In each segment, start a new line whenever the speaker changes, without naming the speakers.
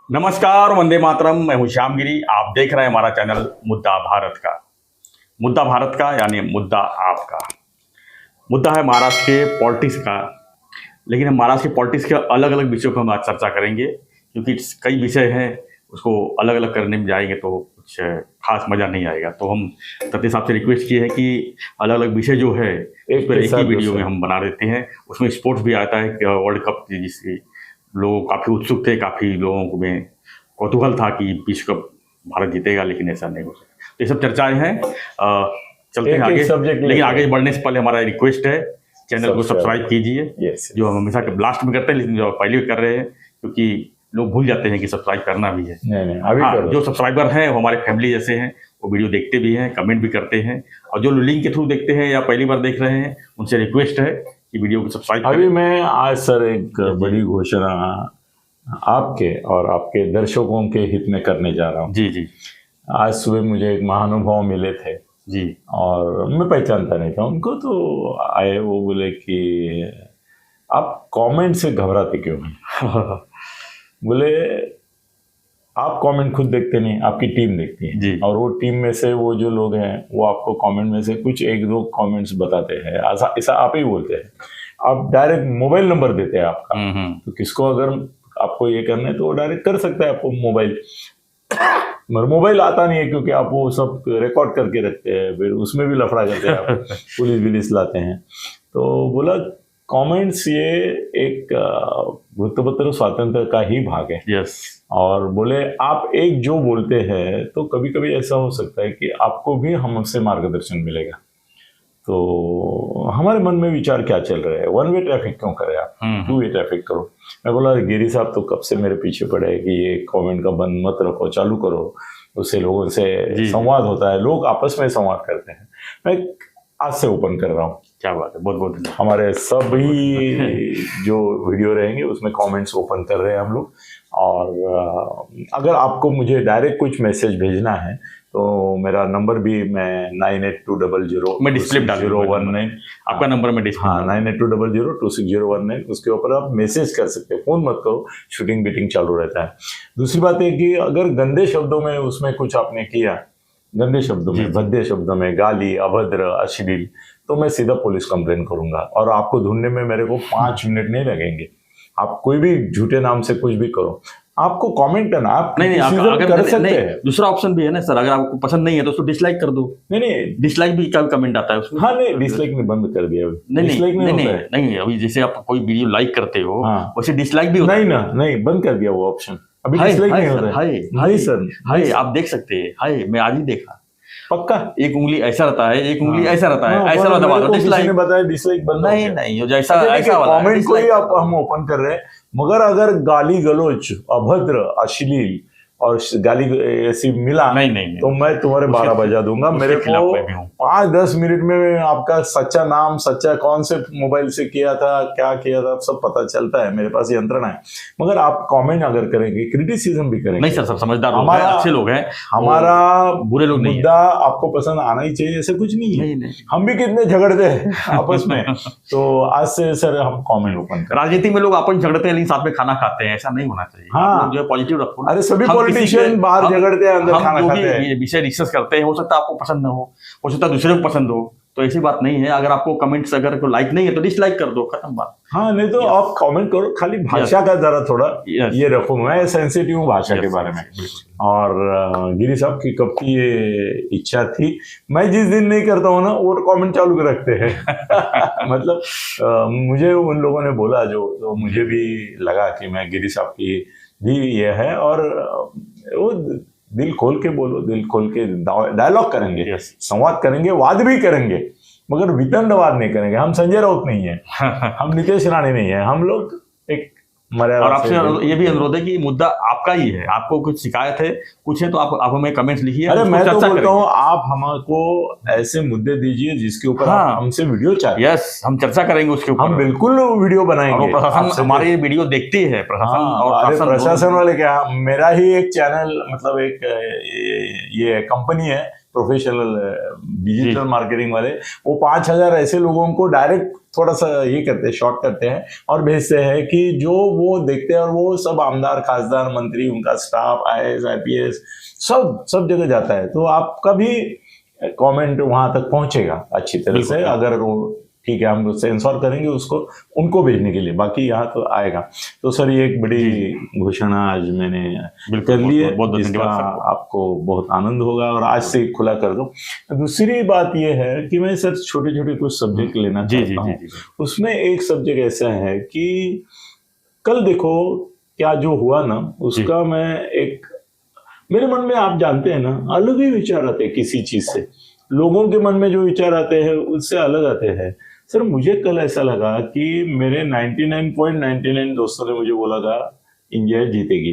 नमस्कार, वंदे मातरम। मैं हूं श्यामगिरी। आप देख रहे हैं हमारा चैनल मुद्दा भारत का। मुद्दा भारत का यानी मुद्दा आपका। मुद्दा है महाराष्ट्र के पॉलिटिक्स का। लेकिन हम महाराष्ट्र के पॉलिटिक्स के अलग अलग विषयों पर हम आज चर्चा करेंगे, क्योंकि कई विषय हैं, उसको अलग अलग करने में जाएंगे तो कुछ खास मज़ा नहीं आएगा। तो हम सत्य साहब से रिक्वेस्ट किए हैं कि अलग अलग विषय जो है उस पर एक ही वीडियो में हम बना देते हैं। उसमें स्पोर्ट्स भी आता है, वर्ल्ड कप जिसकी लोग काफ़ी उत्सुक थे, काफ़ी लोगों में कौतूहल था कि विश्व कप भारत जीतेगा, लेकिन ऐसा नहीं हो सका। तो ये सब चर्चाएं हैं। चलते हैं आगे। लेकिन आगे बढ़ने से पहले हमारा रिक्वेस्ट है, चैनल को सब्सक्राइब कीजिए, जो हम हमेशा लास्ट में करते हैं, लेकिन जो पहले भी कर रहे हैं, क्योंकि लोग भूल जाते हैं कि सब्सक्राइब करना भी है।
नहीं, अभी
जो सब्सक्राइबर हैं वो हमारे फैमिली जैसे हैं, वो वीडियो देखते भी हैं, कमेंट भी करते हैं, और जो लिंक के थ्रू देखते हैं या पहली बार देख रहे हैं, उनसे रिक्वेस्ट है कि वीडियो को सब्सक्राइब करें।
अभी मैं आज सर एक बड़ी घोषणा आपके और आपके दर्शकों के हित में करने जा रहा हूँ।
जी।
आज सुबह मुझे एक महानुभाव मिले थे
जी।
और मैं पहचानता नहीं था उनको, तो आए, वो बोले कि आप कमेंट से घबराते क्यों हैं? बोले आप कमेंट खुद देखते नहीं, आपकी टीम देखती है
जी।
और वो टीम में से वो जो लोग हैं वो आपको कमेंट में से कुछ एक दो कमेंट्स बताते हैं, ऐसा आप ही बोलते हैं। आप डायरेक्ट मोबाइल नंबर देते हैं आपका, तो किसको अगर आपको ये करना है तो वो डायरेक्ट कर सकता है आपको मोबाइल, मगर मोबाइल आता नहीं है क्योंकि आप वो सब रिकॉर्ड करके रखते हैं, फिर उसमें भी लफड़ा करते हैं, आप पुलिस लाते हैं। तो बोला कमेंट्स ये एक वृत्तपत्र स्वातंत्र का ही भाग है।
यस।
और बोले आप एक जो बोलते हैं तो कभी कभी ऐसा हो सकता है कि आपको भी हमसे मार्गदर्शन मिलेगा। तो हमारे मन में विचार क्या चल रहा है, वन वे ट्रैफिक क्यों करें आप, टू वे ट्रैफिक करो। मैं बोला गिरी साहब तो कब से मेरे पीछे पड़े हैं कि ये कमेंट का बंद मत रखो, चालू करो, उससे लोगों से संवाद होता है, लोग आपस में संवाद करते हैं। मैं आज से ओपन कर रहा हूँ।
क्या बात है, बहुत बहुत
हमारे सभी जो वीडियो रहेंगे उसमें कमेंट्स ओपन कर रहे हैं हम लोग। और अगर आपको मुझे डायरेक्ट कुछ मैसेज भेजना है तो मेरा नंबर भी मैं 9820
मैं डिस्प्ले डाल
019
आपका नंबर में डिस्प्ले।
हाँ, 9820 उसके ऊपर आप मैसेज कर सकते हैं, फोन मत करो, शूटिंग बीटिंग चालू रहता है। दूसरी बात है कि अगर गंदे शब्दों में उसमें कुछ आपने किया, गंदे शब्दों में, भद्दे शब्दों में, गाली, अभद्र, अश्लील, तो मैं सीधा पुलिस कंप्लेन करूंगा और आपको ढूंढने में मेरे को 5 मिनट नहीं लगेंगे। आप कोई भी झूठे नाम से कुछ भी करो, आपको कमेंट करना, आप
नहीं
अगर कर सकते हैं।
दूसरा ऑप्शन भी है ना सर, अगर आपको पसंद नहीं है तो उसको डिसलाइक कर दो।
नहीं,
डिसलाइक भी क्या कमेंट आता है उसमें।
हाँ, नहीं, डिसलाइक में बंद कर दिया।
नहीं, अभी जैसे आप कोई वीडियो लाइक करते हो वैसे डिसलाइक भी
होता है। नहीं, बंद कर दिया वो ऑप्शन, अभी डिसलाइक नहीं होता है।
हाय सर, हाय आप देख सकते हैं, हाय मैं आज ही देखा।
पक्का
एक उंगली ऐसा रहता है, एक उंगली ऐसा रहता है, ऐसा दबा दो, डिसलाइक।
बताया डिसलाइक बंद
नहीं, जैसा ऐसा वाला
कमेंट को ही आप हम ओपन कर रहे हैं, मगर अगर गाली गलौज, अभद्र, अश्लील और गाली ऐसी मिला
नहीं,
तो मैं तुम्हारे 12 बजा दूंगा। मेरे को 5-10 मिनट में आपका सच्चा नाम, सच्चा कौन से मोबाइल से किया था, क्या किया था, सब पता चलता है, मेरे पास यंत्रणा है। मगर आप कमेंट अगर करेंगे, क्रिटिसिज्म भी करेंगे।
नहीं सर, सब समझदार लोग हैं, अच्छे लोग हैं,
हमारा
बुरे लोग नहीं।
मुद्दा आपको पसंद आना ही चाहिए, ऐसे कुछ नहीं है। हम भी कितने झगड़ते हैं आपस में। तो आज से सर हम कमेंट ओपन कर।
राजनीति में लोग अपन झगड़ते हैं लेकिन साथ में खाना खाते हैं, ऐसा नहीं होना चाहिए।
हाँ,
जो है पॉजिटिव रखो।
अरे सभी पॉलिटिशियन बाहर झगड़ते हैं, अंदर खाना खाते हैं।
विषय डिस्कस करते हैं, हो सकता है आपको पसंद न हो सकता है दूसरे को पसंद हो, तो ऐसी बात नहीं है। अगर आपको कमेंट्स अगर को लाइक नहीं है तो डिसलाइक कर दो, खत्म बात।
हाँ, नहीं तो आप कमेंट करो, खाली भाषा का जरा थोड़ा ये रखो, मैं सेंसिटिव हूँ भाषा के बारे में। और गिरी साहब की कब की ये इच्छा थी, मैं जिस दिन नहीं करता हूँ ना वो कमेंट चालू रखते हैं। मतलब मुझे उन लोगों ने बोला जो मुझे भी लगा कि मैं गिरी साहब की भी ये है, और वो दिल खोल के बोलो, दिल खोल के डायलॉग करेंगे, संवाद करेंगे, वाद भी करेंगे, मगर वितंडवाद नहीं करेंगे। हम संजय राउत नहीं है, हम नितेश राणे नहीं है, हम लोग एक मर्यादा।
और आपसे ये भी अनुरोध है कि मुद्दा आपका ही है, आपको कुछ शिकायत है, कुछ है तो आप हमें कमेंट्स लिखिए।
अरे मैं तो बोलता हूँ आप हमको ऐसे मुद्दे दीजिए जिसके ऊपर हमसे वीडियो चाहिए।
यस, हम चर्चा करेंगे उसके ऊपर,
हम बिल्कुल वीडियो बनाएंगे।
प्रशासन हमारी वीडियो देखती है,
प्रशासन वाले क्या, मेरा ही एक चैनल, मतलब एक ये कंपनी है प्रोफेशनल डिजिटल मार्केटिंग वाले, वो 5,000 ऐसे लोगों को डायरेक्ट थोड़ा सा ये करते हैं, शॉर्ट करते हैं और भेजते हैं कि जो वो देखते हैं, और वो सब आमदार, खासदार, मंत्री, उनका स्टाफ, IAS IPS सब जगह जाता है। तो आपका भी कमेंट वहां तक पहुंचेगा अच्छी तरह से, अगर वो ठीक है हम सेंसर करेंगे उसको, उनको भेजने के लिए, बाकी यहाँ तो आएगा। तो सर ये एक बड़ी घोषणा आज मैंने कर ली है, जिसका आपको बहुत आनंद होगा, और आज से खुला कर दो। दूसरी बात ये है कि मैं सर छोटे छोटे कुछ सब्जेक्ट लेना चाहता हूँ। उसमें एक सब्जेक्ट ऐसा है कि कल देखो क्या जो हुआ ना, उसका मैं एक, मेरे मन में आप जानते हैं ना, अलग ही विचार आते हैं किसी चीज से। लोगों के मन में जो विचार आते हैं उससे अलग आते हैं। सर मुझे कल ऐसा लगा कि मेरे 99.99 दोस्तों ने मुझे बोला था इंडिया जीतेगी,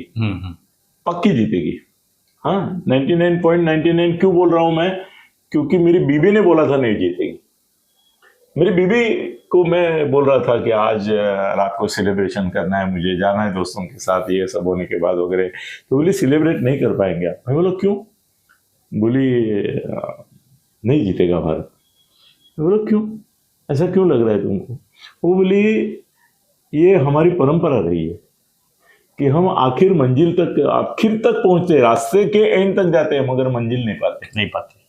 पक्की जीतेगी। हाँ, 99.99 क्यों बोल रहा हूं मैं? क्योंकि मेरी बीबी ने बोला था नहीं जीतेगी। मेरी बीबी को मैं बोल रहा था कि आज रात को सेलिब्रेशन करना है, मुझे जाना है दोस्तों के साथ, ये सब होने के बाद वगैरह। तो बोली सेलिब्रेट नहीं कर पाएंगे आप। मैं बोला क्यों? बोली नहीं जीतेगा भारत। मैं बोला क्यों, ऐसा क्यों लग रहा है तुमको? वो बोली ये हमारी परंपरा रही है कि हम आखिर तक पहुंचते, रास्ते के एंड तक जाते हैं मगर मंजिल नहीं पाते।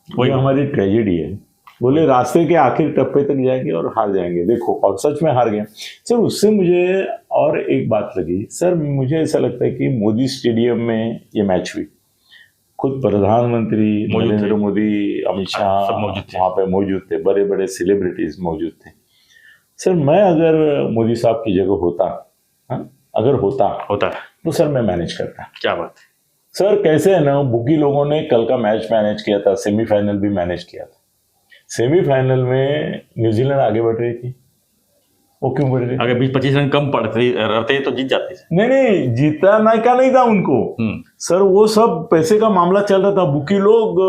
वही हमारी ट्रेजेडी है। बोले रास्ते के आखिर टप्पे तक जाएंगे और हार जाएंगे। देखो, और सच में हार गए सर। उससे मुझे और एक बात लगी सर, मुझे ऐसा लगता है कि मोदी स्टेडियम में ये मैच हुई, खुद प्रधानमंत्री नरेंद्र मोदी, अमित शाह वहां पे मौजूद थे, बड़े बड़े सेलिब्रिटीज मौजूद थे। सर मैं अगर मोदी साहब की जगह होता, अगर होता तो सर मैं मैनेज करता।
क्या बात है
सर, कैसे है ना, बुकी लोगों ने कल का मैच मैनेज किया था, सेमीफाइनल भी मैनेज किया था। सेमीफाइनल में न्यूजीलैंड आगे बढ़ रही थी, वो क्यों बढ़ रही?
अगर 20-25 रन कम रहते तो जीत जाते।
नहीं, जीता नहीं था उनको सर, वो सब पैसे का मामला चल रहा था। बुकी लोग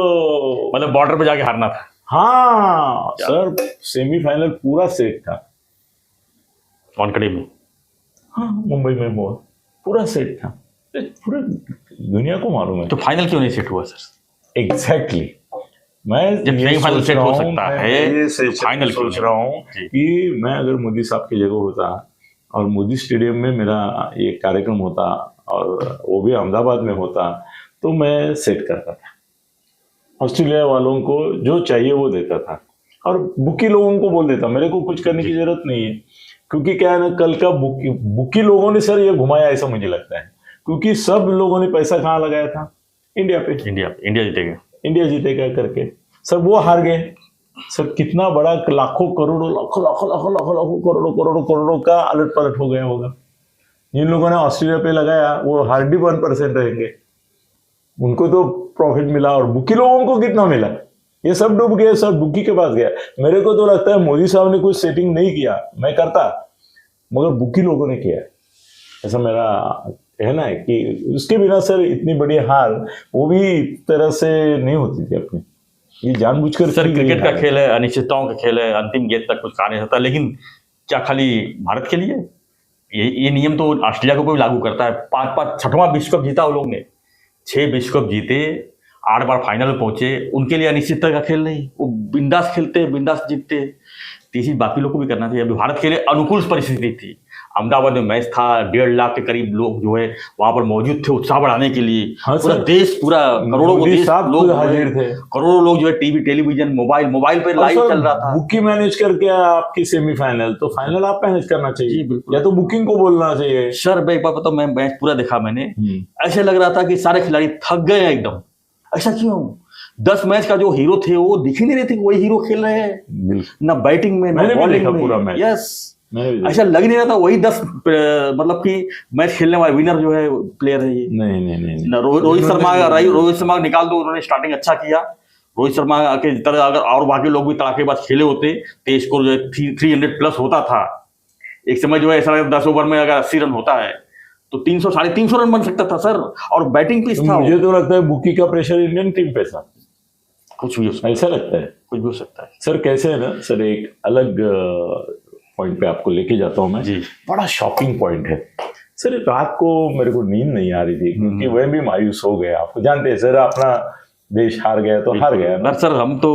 मतलब बॉर्डर पे जाके हारना था।
हाँ सर, सेमीफाइनल पूरा सेट था
वानखेड़े में।
हाँ, मुंबई में हुआ, पूरा सेट था, पूरे दुनिया को मालूम है।
तो फाइनल क्यों नहीं सेट हुआ सर?
एग्जैक्टली मैं
जब फाइनल सेट हो सकता है, फाइनल
सोच रहा हूँ कि मैं अगर मोदी साहब की जगह होता और मोदी स्टेडियम में मेरा ये कार्यक्रम होता और वो भी अहमदाबाद में होता, तो मैं सेट करता था। ऑस्ट्रेलिया वालों को जो चाहिए वो देता था और बुकी लोगों को बोल देता मेरे को कुछ करने की जरूरत नहीं है। क्योंकि क्या है ना, कल का बुकी लोगों ने सर ये घुमाया, ऐसा मुझे लगता है। क्योंकि सब लोगों ने पैसा कहाँ लगाया था? इंडिया पे। इंडिया जीतेगा करके सर वो हार गए। सर कितना बड़ा लाखों करोड़ों का अलट पलट हो गया होगा। जिन लोगों ने ऑस्ट्रेलिया पे लगाया वो हार्डली 1% रहेंगे, उनको तो प्रॉफिट मिला। और बुकी लोगों को कितना मिला? ये सब डूब गए, सब बुकी के पास गया। मेरे को तो लगता है मोदी साहब ने कुछ सेटिंग नहीं किया, मैं करता, मगर बुकी लोगों ने किया, ऐसा मेरा है ना। कि उसके बिना सर इतनी बड़ी हार वो भी इस तरह से नहीं होती थी अपनी। ये जानबूझकर
सर क्रिकेट का खेल है, अनिश्चितताओं का खेल है, अंतिम गेंद तक कुछ कहा नहीं सकता। लेकिन क्या खाली भारत के लिए? ये नियम तो ऑस्ट्रेलिया को भी लागू करता है। 5 छठवां विश्व कप जीता वो लोग ने, 6 विश्व कप जीते, 8 बार फाइनल पहुंचे। उनके लिए अनिश्चितता का खेल नहीं, वो बिंदास खेलते, बिंदास जीतते। तीसरी बाकी लोग को भी करना चाहिए। अभी भारत के लिए अनुकूल परिस्थिति थी। अहमदाबाद में मैच था, 1.5 लाख के करीब लोग जो है वहां पर मौजूद थे उत्साह बढ़ाने के लिए। पूरा देश, पूरा करोड़ों लोग हाजिर थे, करोड़ों लोग जो है टीवी, टेलीविजन, मोबाइल पे लाइव चल रहा था।
बुकिंग मैनेज करके आपकी सेमीफाइनल, तो फाइनल आप मैनेज करना चाहिए, या तो बुकिंग को बोलना चाहिए।
सर मैं एक बार बताऊं, मैं मैच पूरा देखा मैंने, ऐसे लग रहा था कि सारे खिलाड़ी थक गए एकदम। ऐसा क्यों? 10 मैच का जो हीरो थे वो दिख ही नहीं रहे थे, वही हीरो खेल रहे हैं, ना बैटिंग में ना बॉलिंग में। पूरा मैच ऐसा लग नहीं रहा था वही 10 मतलब कि मैच खेलने वाले विनर जो है प्लेयर है ये। नहीं। रोहित शर्मा निकाल दो, उन्होंने स्टार्टिंग अच्छा किया। रोहित शर्मा के तरह अगर और बाकी लोग भी तड़ाकेबाज खेले होते तो स्कोर जो है 300 प्लस होता था। एक समय जो है ऐसा 10 ओवर में अगर 80 रन होता है तो 300 350 रन बन सकता था सर। और बैटिंग पिच था।
मुझे तो लगता है बुकी का प्रेशर इंडियन टीम पे था।
कुछ भी
ऐसा लगता है,
कुछ भी हो सकता है
सर। कैसे है ना सर, एक अलग पॉइंट पे आपको लेके जाता हूं मैं जी। बड़ा शॉकिंग पॉइंट है सर। रात को मेरे को नींद नहीं आ रही थी, क्योंकि वह भी मायूस हो गया। आपको जानते हैं सर, अपना देश हार गया तो हार गया ना।
सर हम तो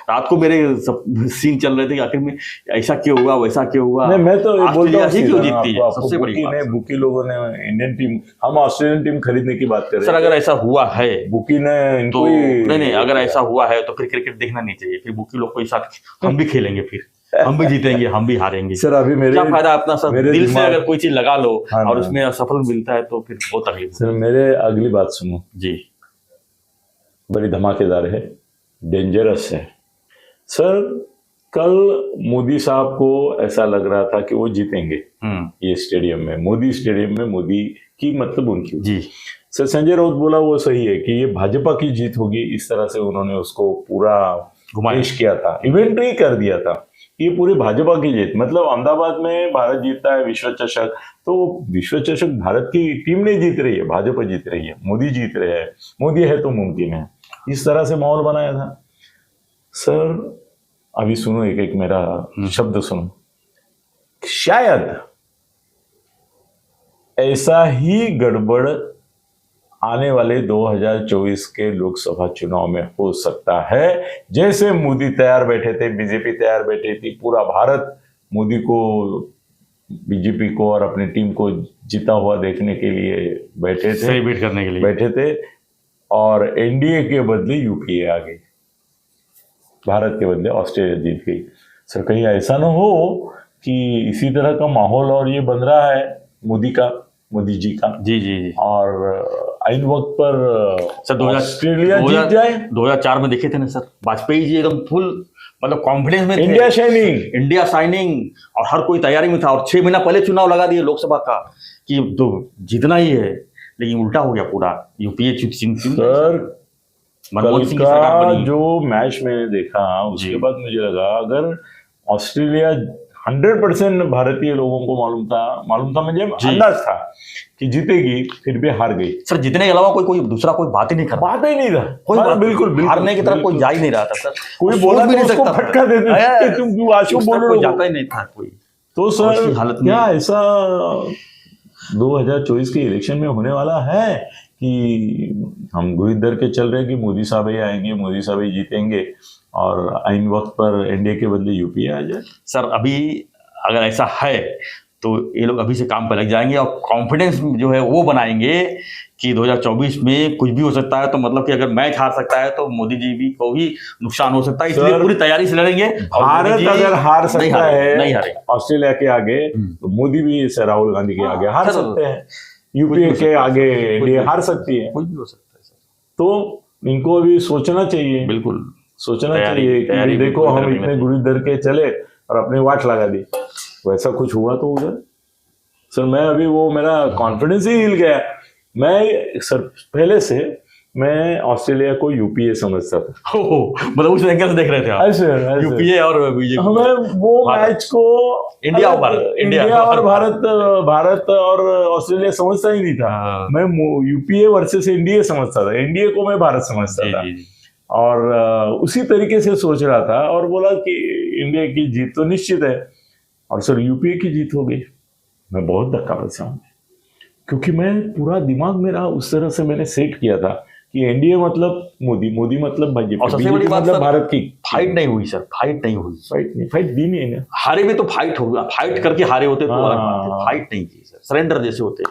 रात को मेरे सब सीन चल रहे थे कि आखिर में ऐसा क्यों हुआ वैसा क्यों हुआ।
नहीं, मैं तो बोलता
ऑस्ट्रेलिया
हूँ
ही क्यों
सीधा,
जीतती है, सबसे बड़ी बात।
बुकी लोगों ने इंडियन टीम, हम ऑस्ट्रेलियन टीम खरीदने की बात कर रहे
सर
हैं।
अगर ऐसा हुआ है
बुकी ने इनको
तो
ही
नहीं, अगर ऐसा हुआ है तो फिर क्रिकेट देखना नहीं चाहिए, फिर बुकी लोग के साथ हम भी खेलेंगे, फिर हम भी जीतेंगे हम भी हारेंगे।
सर अभी मेरे
क्या फायदा अपना सर,
मेरे
दिल से
दिमाग-
अगर कोई चीज लगा लो
हाँ,
और उसमें असफल मिलता है तो फिर बहुत तकलीफ
सर मेरे अगली बात सुनो,
जी।
बड़ी धमाकेदार है, डेंजरस है। सर कल मोदी साहब को ऐसा लग रहा था कि वो जीतेंगे ये स्टेडियम में, मोदी स्टेडियम में, मोदी की मतलब उनकी
जी।
सर संजय राउत बोला वो सही है कि ये भाजपा की जीत होगी, इस तरह से उन्होंने उसको पूरा पेश किया था, इवेंट ही कर दिया था, ये पूरी भाजपा की जीत। मतलब अहमदाबाद में भारत जीतता है विश्व चषक, तो विश्व चषक भारत की टीम नहीं जीत रही है, भाजपा जीत रही है, मोदी जीत रहे हैं, मोदी है तो मुमकिन है, इस तरह से माहौल बनाया था। सर अभी सुनो, एक एक मेरा शब्द सुनो, शायद ऐसा ही गड़बड़ आने वाले 2024 के लोकसभा चुनाव में हो सकता है। जैसे मोदी तैयार बैठे थे, बीजेपी तैयार बैठी थी, पूरा भारत मोदी को, बीजेपी को और अपनी टीम को जीता हुआ देखने के लिए बैठे थे,
सेलिब्रेट करने के लिए
बैठे थे, और एनडीए के बदले यूपीए आ गई, भारत के बदले ऑस्ट्रेलिया जीत गई। सर कहीं ऐसा ना हो कि इसी तरह का माहौल और ये बन रहा है मोदी जी का,
जी जी जी,
और आइन वक्त पर
सर
ऑस्ट्रेलिया जीत जाए।
2004 में देखे थे ना सर, वाजपेयी जी एकदम फुल मतलब कॉन्फिडेंस में थे, इंडिया शाइनिंग, और हर कोई तैयारी में था, और 6 महीना पहले चुनाव लगा दिए लोकसभा का कि तो जीतना ही है, लेकिन उल्टा हो गया पूरा, यूपीए
सर
मनमोहन सिंह की सरकार
का
बनी।
जो मैच मैंने देखा उसके बाद मुझे लगा अगर ऑस्ट्रेलिया 100% भारतीय लोगों को मालूम था मुझे अंदाज था कि जीतेगी, फिर भी हार गई।
सर जीतने के अलावा कोई दूसरा कोई बात ही नहीं कर,
बात ही नहीं था,
कोई बात,
बिल्कुल
हारने की तरफ कोई जा ही नहीं रहा था सर,
कोई बोला भी नहीं सकता, फटका दे देते तुम क्यों आशु बोल रहे हो,
जाता ही नहीं था कोई।
तो सर
हालत
क्या ऐसा 2024 के इलेक्शन में होने वाला है कि हम गुरुद्वार दर के चल रहे हैं कि मोदी साहब ही आएंगे, मोदी साहब ही जीतेंगे, और आइन वक्त पर एनडीए के बदले यूपीए आ जाए?
सर अभी अगर ऐसा है तो ये लोग अभी से काम पर लग जाएंगे, और कॉन्फिडेंस जो है वो बनाएंगे कि 2024 में कुछ भी हो सकता है, तो मतलब कि अगर मैच हार सकता है तो मोदी जी भी को भी नुकसान हो सकता है, इसलिए पूरी तैयारी से लड़ेंगे।
भारत अगर हार सकता है
नहीं हारे
ऑस्ट्रेलिया के आगे, तो मोदी भी राहुल गांधी के आगे हार सकते हैं, यूपीए के आगे एनडीए हार सकती है,
कुछ भी हो सकता है सर।
तो इनको भी सोचना चाहिए,
बिल्कुल
सोचना चाहिए कि देखो हम इतने गुरुद्वार के चले और अपनी वाट लगा दी, वैसा कुछ हुआ तो उधर। सर मैं अभी वो मेरा कॉन्फिडेंस ही हिल गया। मैं सर पहले से मैं ऑस्ट्रेलिया को यूपीए समझता था,
मतलब उस एंगल से देख रहे थे आप,
ऐसे
यूपीए और बीजेपी।
हमें वो मैच को
इंडिया और
भारत और ऑस्ट्रेलिया समझता ही नहीं था, मैं यूपीए वर्सेस एनडीए समझता था, एनडीए को मैं भारत समझता था, और उसी तरीके से सोच रहा था, और बोला कि इंडिया की जीत तो निश्चित है, और सर यूपीए की जीत हो गई। मैं बहुत धक्का बचा हूँ, क्योंकि मैं पूरा दिमाग मेरा उस तरह से मैंने सेट किया था कि एनडीए मतलब मोदी मतलब भाजपा,
और सबसे बड़ी बात
मतलब भारत की
फाइट नहीं हुई सर, फाइट
दी नहीं ना,
हारे में तो फाइट होगा, फाइट करके हारे होते तो अलग बात है, फाइट नहीं की सर, सरेंडर जैसे होते,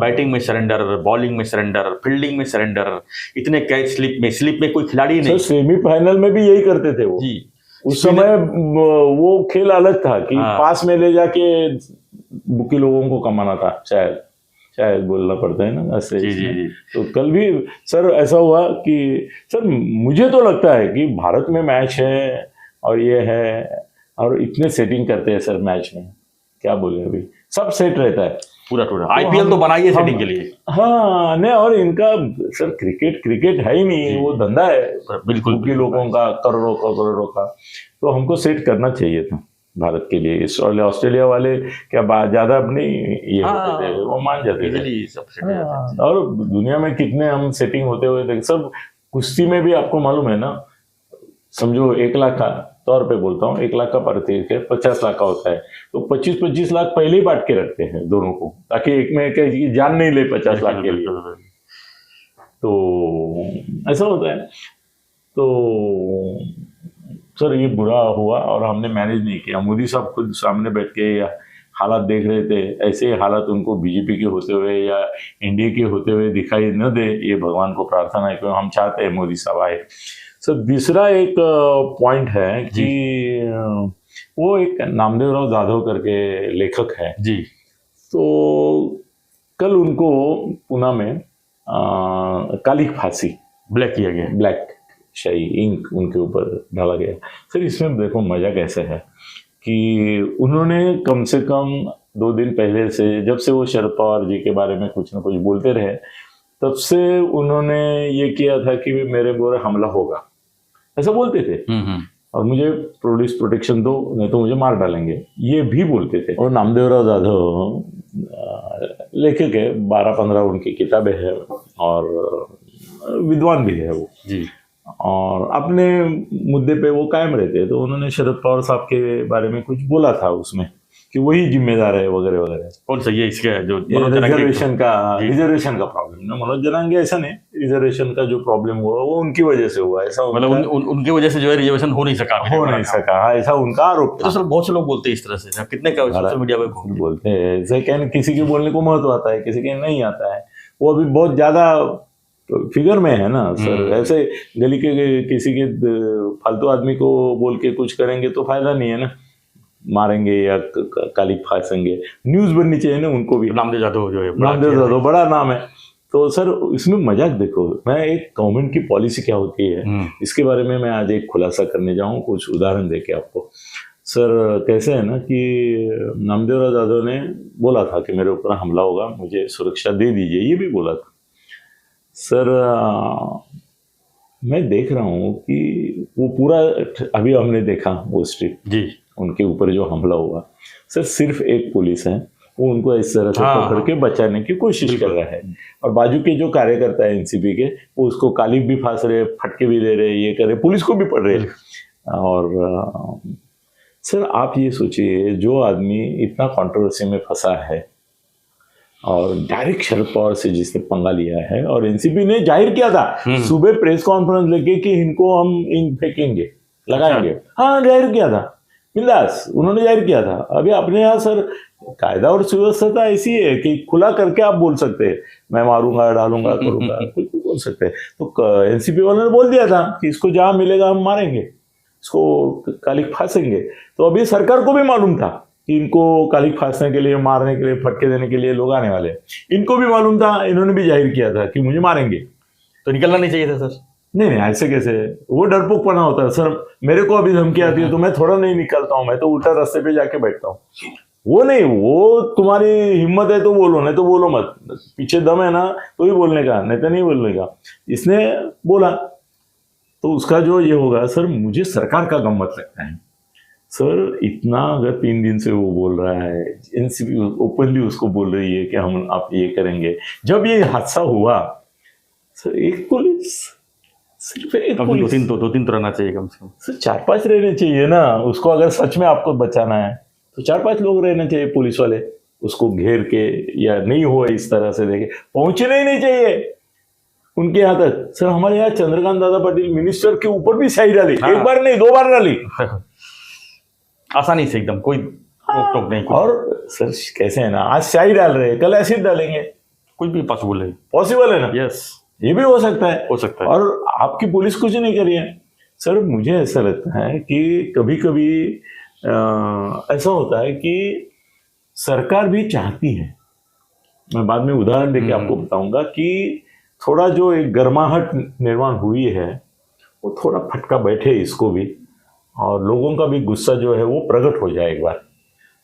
बैटिंग में सरेंडर, बॉलिंग में सरेंडर, फील्डिंग में सरेंडर, इतने कैच स्लिप में कोई खिलाड़ी नहीं।
सेमीफाइनल में भी यही करते थे वो जी। उस समय वो खेल अलग था कि पास में ले जाके बुकी लोगों को कमाना था, शायद बोलना पड़ता है ना ऐसे।
जी।
तो कल भी सर ऐसा हुआ कि सर मुझे तो लगता है कि भारत में मैच है और ये है, और इतने सेटिंग करते हैं सर मैच में, क्या बोले, अभी सब सेट रहता है
पूरा आईपीएल तो बनाइए सेटिंग के लिए।
हाँ नहीं, और इनका सर क्रिकेट है ही नहीं, वो धंधा है
बिल्कुल
बुकी लोगों का, करोड़ों का, तो हमको सेट करना चाहिए था भारत के लिए। ऑस्ट्रेलिया वाले क्या ज्यादा अपनी ये होते थे, वो मान जाते थे। और दुनिया में कितने हम सेटिंग होते हुए थे, सब कुश्ती में भी आपको मालूम है ना, समझो 1 लाख का तौर पे बोलता हूँ, 1 लाख का प्रत्येक है, 50 लाख का होता है, तो 25-25 लाख पहले ही बांट के रखते हैं दोनों को, ताकि एक में की जान नहीं ले 50 लाख के लिए, तो ऐसा होता है। तो सर ये बुरा हुआ और हमने मैनेज नहीं किया। मोदी साहब खुद सामने बैठ के हालात देख रहे थे, ऐसे ही हालात उनको बीजेपी के होते हुए या एनडीए के होते हुए दिखाई न दे, ये भगवान को प्रार्थना है, क्योंकि हम चाहते हैं मोदी साहब आए। सर दूसरा एक पॉइंट है कि वो एक नामदेवराव जाधव करके लेखक है
जी,
तो कल उनको पुणे में काली फांसी,
ब्लैक किया गया,
ब्लैक शाही इंक उनके ऊपर डाला गया। सर इसमें देखो मजा कैसे है कि उन्होंने कम से कम 2 दिन पहले से, जब से वो शरद पवार जी के बारे में कुछ ना कुछ बोलते रहे, तब से उन्होंने ये किया था कि मेरे पर हमला होगा, ऐसा बोलते थे, और मुझे पुलिस प्रोटेक्शन दो नहीं तो मुझे मार डालेंगे, ये भी बोलते थे। और नामदेवराव जाधव लेखक है, 12-15 उनकी किताबें हैं और विद्वान भी है वो
जी,
और अपने मुद्दे पे वो कायम रहते हैं। तो उन्होंने शरद पवार साहब के बारे में कुछ बोला था उसमें कि वही जिम्मेदार है वगैरह वगैरह।
कौन सा ये इसका जो
रिजर्वेशन का प्रॉब्लम ना, मनोज जनांगे ऐसा नहीं, रिजर्वेशन का जो प्रॉब्लम हुआ वो उनकी वजह से हुआ, ऐसा
मतलब उनकी वजह से जो है रिजर्वेशन हो नहीं सका,
ऐसा उनका आरोप था।
तो सर बहुत से लोग बोलते हैं इस तरह से, कितने का सोशल मीडिया पे
बोलते हैं ऐसे, कहने किसी के बोलने को महत्व आता है, किसी के नहीं आता है, वो अभी बहुत ज्यादा फिगर में है ना सर। ऐसे गली के किसी के फालतू आदमी को बोल के कुछ करेंगे तो फायदा नहीं है ना, मारेंगे या काली फांसेंगे, न्यूज बननी चाहिए ना उनको भी।
नामदेव जाधव जो है,
नामदेव जाधव बड़ा नाम है। तो सर इसमें मजाक देखो, मैं एक गवर्नमेंट की पॉलिसी क्या होती है इसके बारे में मैं आज एक खुलासा करने जाऊँ, कुछ उदाहरण देके आपको। सर कैसे है ना कि नामदेवराव जाधव ने बोला था कि मेरे ऊपर हमला होगा, मुझे सुरक्षा दे दीजिए, ये भी बोला था। सर मैं देख रहा हूँ कि वो पूरा, अभी हमने देखा वो स्ट्रिप जी, उनके ऊपर जो हमला हुआ, सर सिर्फ एक पुलिस है, वो उनको इस तरह से पकड़ के बचाने की कोशिश कर रहा है, और बाजू के जो कार्यकर्ता है एनसीपी के, वो उसको काली भी फांस रहे, फटके भी दे रहे, ये कर रहे, पुलिस को भी पड़ रहे। और सर आप ये सोचिए, जो आदमी इतना कंट्रोवर्सी में फंसा है और डायरेक्ट शरद पवार से जिसने पंगा लिया है, और एनसीपी ने जाहिर किया था सुबह प्रेस कॉन्फ्रेंस लेके कि इनको हम इन फेंकेंगे, लगाएंगे, हाँ जाहिर किया था, बिंदास उन्होंने जाहिर किया था। अभी अपने यहाँ सर कायदा और सुव्यवस्था ऐसी है कि खुला करके आप बोल सकते हैं, मैं मारूंगा, डालूंगा, करूंगा, कुछ भी बोल सकते हैं। तो एनसीपी वालों ने बोल दिया था कि इसको जहां मिलेगा हम मारेंगे, इसको काली फांसेंगे। तो अभी सरकार को भी मालूम था कि इनको काली फांसने के लिए, मारने के लिए, फटके देने के लिए लोग आने वाले हैं, इनको भी मालूम था, इन्होंने भी जाहिर किया था कि मुझे मारेंगे।
तो निकलना नहीं चाहिए था सर?
नहीं, ऐसे कैसे, वो डरपोकपना होता है सर। मेरे को अभी धमकी आती है तो मैं थोड़ा नहीं निकलता हूँ, मैं तो उल्टा रास्ते पे जाके बैठता हूँ। वो नहीं, वो तुम्हारी हिम्मत है तो बोलो, नहीं तो बोलो मत, पीछे दम है ना तो ही बोलने का, नहीं तो नहीं बोलने का। इसने बोला तो उसका जो ये होगा सर, मुझे सरकार का गम मत लगता है सर। इतना अगर 3 दिन से वो बोल रहा है, एनसीपी ओपनली उसको बोल रही है कि हम आप ये करेंगे। जब ये हादसा हुआ सर, एक पुलिस, सिर्फ एक पुलिस,
दो तीन तो रहना चाहिए कम से कम
सर, 4-5 रहने चाहिए ना उसको। अगर सच में आपको बचाना है तो 4-5 लोग रहने चाहिए पुलिस वाले, उसको घेर के, या नहीं हुआ इस तरह से देखे, पहुंचने ही नहीं चाहिए उनके यहाँ तक। सर हमारे यहाँ चंद्रकांत दादा पाटिल मिनिस्टर के ऊपर भी स्याही डाली, एक बार नहीं 2 बार डाली,
आसानी से एकदम, कोई रोक-टोक नहीं।
और सर कैसे है ना, आज स्याही डाल रहे हैं, कल एसिड डालेंगे,
कुछ भी पॉसिबल
है ना।
यस,
ये भी हो सकता है,
और
आपकी पुलिस कुछ नहीं करी है। सर मुझे ऐसा लगता है कि कभी कभी ऐसा होता है कि सरकार भी चाहती है, मैं बाद में उदाहरण देके आपको बताऊंगा, कि थोड़ा जो एक गर्माहट निर्माण हुई है वो थोड़ा फटका बैठे इसको भी, और लोगों का भी गुस्सा जो है वो प्रकट हो जाए एक बार।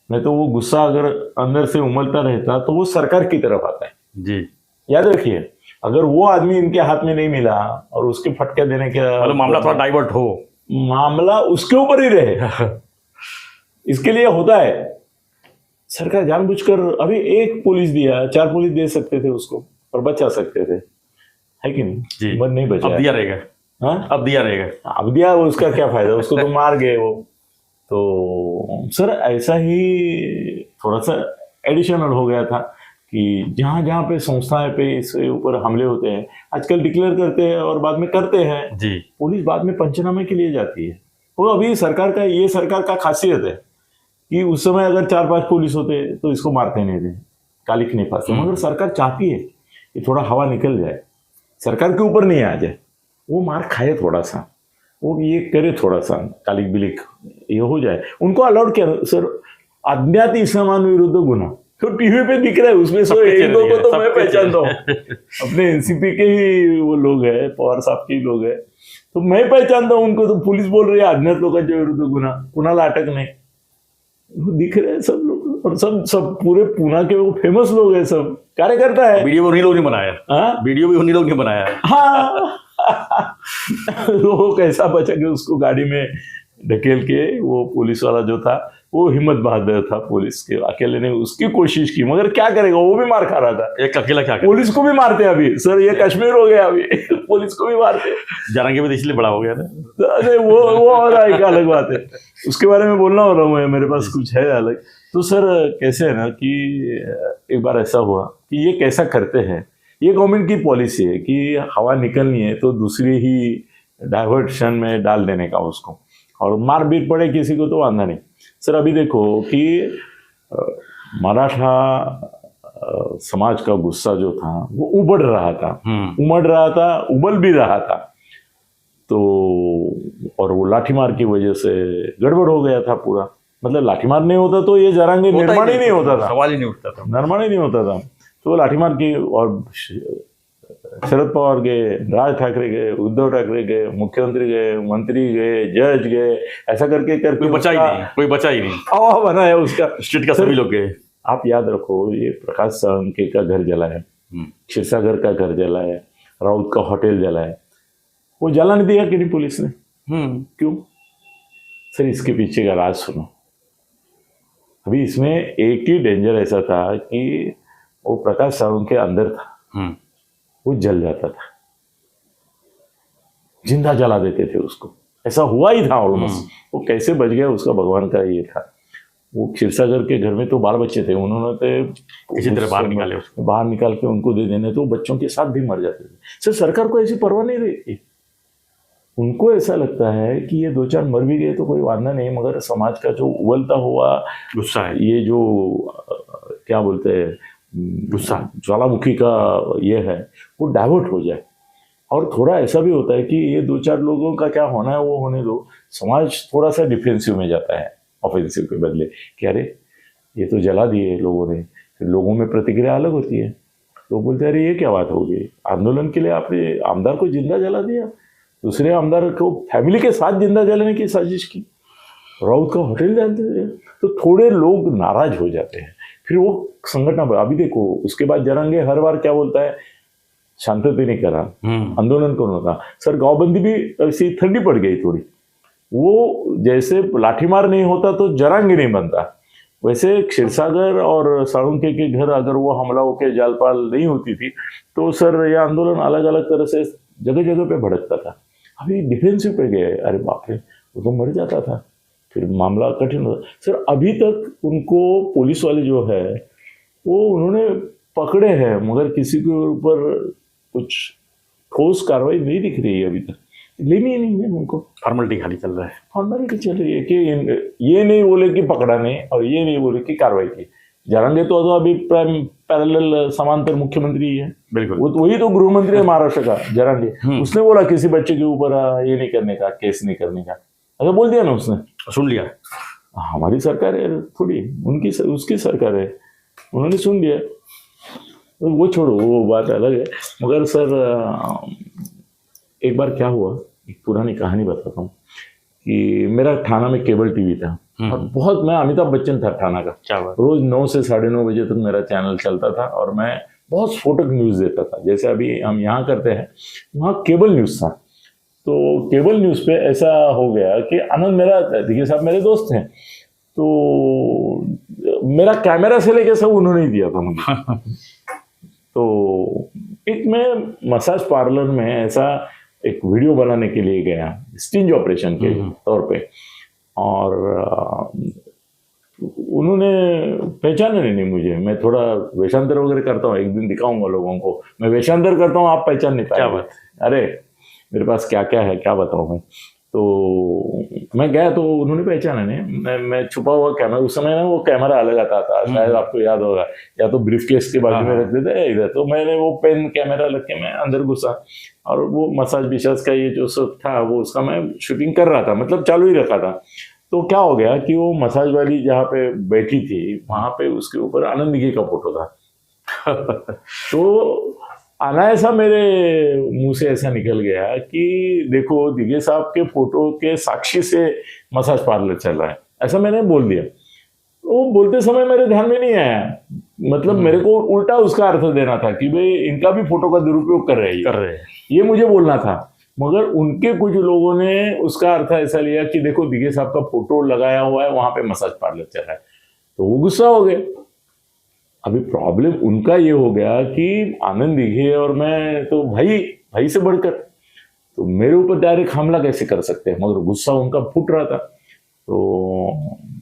नहीं तो वो गुस्सा अगर अंदर से उमलता रहता तो वो सरकार की तरफ आता है
जी।
याद रखिए, अगर वो आदमी इनके हाथ में नहीं मिला और उसके फटके देने के
मतलब मामला थोड़ा डाइवर्ट हो,
मामला उसके ऊपर ही रहे इसके लिए होता है सरकार जानबूझकर। अभी एक पुलिस दिया, 4 पुलिस दे सकते थे उसको और बचा सकते थे, है कि नहीं जी? बट नहीं बचा,
अब दिया रहेगा। हाँ, अब दिया रहेगा,
अब दिया, उसका क्या फायदा, उसको तो मार गए वो। तो सर ऐसा ही थोड़ा सा एडिशनल हो गया था कि जहाँ जहाँ पे संस्थाएं पे इसके ऊपर हमले होते हैं, आजकल डिक्लेयर करते हैं और बाद में करते हैं
जी।
पुलिस बाद में पंचनामे के लिए जाती है। वो अभी सरकार का खासियत है कि उस समय अगर 4-5 पुलिस होते तो इसको मारते नहीं थे, कालिक नहीं फांसते, मगर सरकार चाहती है कि थोड़ा हवा निकल जाए, सरकार के ऊपर नहीं आ जाए, वो मार खाए थोड़ा सा, वो ये करे थोड़ा सा कालिक बिलिक ये हो जाए, उनको अलाउड किया। सर अज्ञात इस्लामान विरुद्ध गुना तो टीवी पे दिख रहा है, उसमें सो एक दो को तो मैं पहचानता हूँ, अपने एनसीपी के ही वो लोग हैं, पवार साहब के ही लोग हैं, तो मैं पहचानता हूँ उनको। तो पुलिस बोल रही है अज्ञात लोकांच्या विरुद्ध गुन्हा, कुणाला अटक नहीं, वो दिख रहे हैं सब लोग, और सब पूरे पूना के वो फेमस लोग हैं, सब कार्यकर्ता है।
वीडियो भी उन्हीं लोग ने बनाया,
हाँ
वीडियो भी उन्हीं लोग ने बनाया है।
हाँ वो कैसा बचा के उसको गाड़ी में ढकेल के, वो पुलिस वाला जो था वो हिम्मत बहादुर था, पुलिस के अकेले ने उसकी कोशिश की, मगर क्या करेगा, वो भी मार खा रहा था।
एक अकेला क्या
पुलिस को भी मारते अभी सर, ये कश्मीर हो गया अभी पुलिस को भी मारते।
जारंगी भी इसलिए बड़ा हो गया था।
अरे वो और एक अलग बात है, उसके बारे में बोलना हो रहा हूँ, मेरे पास कुछ है अलग। तो सर कैसे है ना कि एक बार ऐसा हुआ कि ये कैसा करते हैं, ये गवर्नमेंट की पॉलिसी है कि हवा निकलनी है तो दूसरी ही डाइवर्शन में डाल देने का उसको, और मार भी पड़े किसी को तो वांधा नहीं। सर अभी देखो कि मराठा समाज का गुस्सा जो था वो उमड़ रहा था, उबल भी रहा था, तो और वो लाठीमार की वजह से गड़बड़ हो गया था पूरा। मतलब लाठीमार नहीं होता तो ये जारंगी निर्माण ही नहीं होता था,
सवाल ही नहीं उठता था,
निर्माण ही नहीं होता था। तो लाठीमार की, और शरद पवार गए, राज ठाकरे गए, उद्धव ठाकरे गए, मुख्यमंत्री गए, मंत्री गए, जज गए, ऐसा करके
कोई बचा ही नहीं,
हवा बना है उसका,
स्टेट का सभी लोग गए।
आप याद रखो, ये प्रकाश सावंत का घर जला है, क्षीरसागर का घर जला है, राउत का होटल जला है, वो जला नहीं दिया कि नहीं पुलिस ने? क्यों सर? इसके पीछे का राज सुनो। अभी इसमें एक ही डेंजर ऐसा था कि वो प्रकाश सावंत के अंदर था, वो जल जाता था, जिंदा जला देते थे उसको, ऐसा हुआ ही था ऑलमोस्ट। वो कैसे बच गया उसका भगवान का ये था। वो क्षीरसागर के घर में तो 12 बच्चे थे, उन्होंने तो
किसी तरह बाहर
निकाल के उनको दे देने, तो बच्चों के साथ भी मर जाते थे। सर सरकार को ऐसी परवाह नहीं रहती, उनको ऐसा लगता है कि ये 2-4 मर भी गए तो कोई वादा नहीं, मगर समाज का जो उबलता हुआ
गुस्सा है,
ये जो क्या बोलते हैं गुस्सा, ज्वालामुखी का ये है, वो डाइवर्ट हो जाए। और थोड़ा ऐसा भी होता है कि ये 2-4 लोगों का क्या होना है वो होने दो, समाज थोड़ा सा डिफेंसिव में जाता है, ऑफेंसिव के बदले कि अरे ये तो जला दिए लोगों ने। फिर लोगों में प्रतिक्रिया अलग होती है, लोग बोलते हैं अरे ये क्या बात होगी, आंदोलन के लिए आपने आमदार को जिंदा जला दिया, दूसरे आमदार को फैमिली के साथ जिंदा जलाने की साजिश की, राउत का होटल जलाते थे। तो थोड़े लोग नाराज हो जाते हैं, फिर वो संगठन। अभी देखो उसके बाद जरंगे हर बार क्या बोलता है, शांतता नहीं करा, आंदोलन करो था। सर गांवबंदी भी ऐसी ठंडी पड़ गई थोड़ी, वो जैसे लाठीमार नहीं होता तो जरंगी नहीं बनता, वैसे क्षीरसागर और साळुंखे के घर अगर वो हमला होकर जालपाल नहीं होती थी तो सर यह आंदोलन अलग अलग तरह से जगह जगह पे भड़कता था। अभी डिफेंसिव पे गए, अरे बाप रे वो तो मर जाता था, फिर मामला कठिन होता। सर अभी तक उनको पुलिस वाले जो है वो उन्होंने पकड़े हैं, मगर किसी के ऊपर कुछ ठोस कार्रवाई नहीं दिख रही है अभी तक, लेनी ही नहीं है उनको,
फॉर्मेलिटी खाली चल रहा है,
फॉर्मेलिटी चल रही है कि ये नहीं बोले कि पकड़ा नहीं और ये नहीं बोले कि कार्रवाई की। जारंगे तो अभी पैरेलल समांतर मुख्यमंत्री ही है,
बिल्कुल
वो तो वही तो गृह मंत्री है महाराष्ट्र का जारंगे। उसने बोला किसी बच्चे के ऊपर ये नहीं करने का, केस नहीं करने का, अगर बोल दिया ना उसने,
सुन लिया।
हमारी सरकार है थोड़ी, उनकी उसकी सरकार है, उन्होंने सुन लिया, वो छोड़ो वो बात अलग है। मगर सर एक बार क्या हुआ, एक पुरानी कहानी बताता हूँ कि मेरा ठाणा में केबल टीवी था और बहुत, मैं अमिताभ बच्चन था ठाणा का, रोज 9 से 9:30 बजे तक मेरा चैनल चलता था और मैं बहुत स्फोटक न्यूज़ देता था, जैसे अभी हम यहाँ करते हैं, वहाँ केबल न्यूज़ था। तो केबल न्यूज़ पे ऐसा हो गया कि आनंद मेरा, देखिए साहब मेरे दोस्त हैं, तो मेरा कैमरा से लेके सब उन्होंने ही दिया था मुझे। तो एक मैं मसाज पार्लर में ऐसा एक वीडियो बनाने के लिए गया, स्टिंज ऑपरेशन के तौर पे, और उन्होंने पहचाना नहीं मुझे। मैं थोड़ा वेषांतर वगैरह करता हूँ, एक दिन दिखाऊंगा लोगों को, मैं वेषांतर करता हूँ, आप पहचान नहीं पाए।
क्या बात।
अरे मेरे पास क्या क्या है, क्या बताऊँ मैं। तो मैं गया तो उन्होंने पहचाना नहीं। मैं छुपा हुआ कैमरा, उस समय ना वो कैमरा अलग आता था, शायद आपको याद होगा, या तो ब्रीफ केस के बाजू में रखते थे इधर। तो मैंने वो पेन कैमरा रख के मैं अंदर घुसा, और वो मसाज विशाज का ये जो सब था वो उसका मैं शूटिंग कर रहा था, मतलब चालू ही रखा था। तो क्या हो गया कि वो मसाज वाली जहाँ पे बैठी थी वहां पे उसके ऊपर आनंद दिघे का फोटो था। तो अनायासा मेरे मुंह से ऐसा निकल गया कि देखो दिघे साहब के फोटो के साक्षी से मसाज पार्लर चल रहा है, ऐसा मैंने बोल दिया। वो बोलते समय मेरे ध्यान में नहीं आया, मतलब मेरे को उल्टा उसका अर्थ देना था कि भाई इनका भी फोटो का दुरुपयोग कर रहे हैं, ये मुझे बोलना था। मगर उनके कुछ लोगों ने उसका अर्थ ऐसा लिया कि देखो दिघे साहब का फोटो लगाया हुआ है, वहां पे मसाज पार्लर चल रहा है, तो वो गुस्सा हो गए। अभी प्रॉब्लम उनका ये हो गया कि आनंद दिघे और मैं तो भाई से बढ़कर, तो मेरे ऊपर डायरेक्ट हमला कैसे कर सकते हैं, मगर गुस्सा उनका फूट रहा था। तो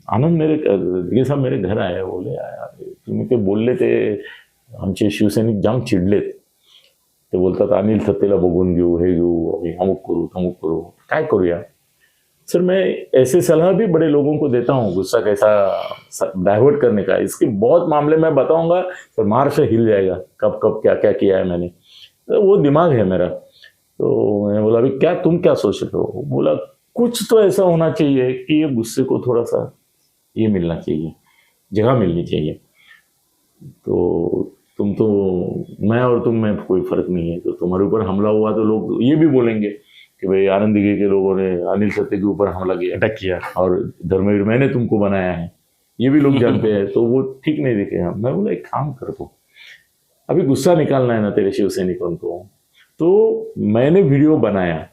आनंद दिघे साहब मेरे घर आए, बोले यार तुम्ही ते बोलले ते आमचे शिवसैनिक जाम चिडलेत, ते बोलतात अनिल थत्तेला बघून घेऊ, हे घेऊ, अमुक करू, काय करूया। सर मैं ऐसे सलाह भी बड़े लोगों को देता हूँ, गुस्सा कैसा डाइवर्ट करने का। इसके बहुत मामले में बताऊंगा सर, महाराष्ट्र हिल जाएगा, कब कब क्या क्या किया है मैंने, तो वो दिमाग है मेरा। तो मैंने बोला अभी क्या तुम क्या सोच रहे हो, बोला कुछ तो ऐसा होना चाहिए कि ये गुस्से को थोड़ा सा ये मिलना चाहिए, जगह मिलनी चाहिए। तो तुम तो, मैं और तुम में कोई फर्क नहीं है, तो तुम्हारे ऊपर हमला हुआ तो लोग ये भी बोलेंगे कि भाई आनंद दिघे के लोगों ने अनिल सत्ते के ऊपर हमला किया,
अटैक किया,
और धर्मवीर मैंने तुमको बनाया है, ये भी लोग जानते हैं, तो वो ठीक नहीं दिखेगा। मैं बोला एक काम कर दो, अभी गुस्सा निकालना है ना तेरे शिवसैनिकों को, तो मैंने वीडियो बनाया,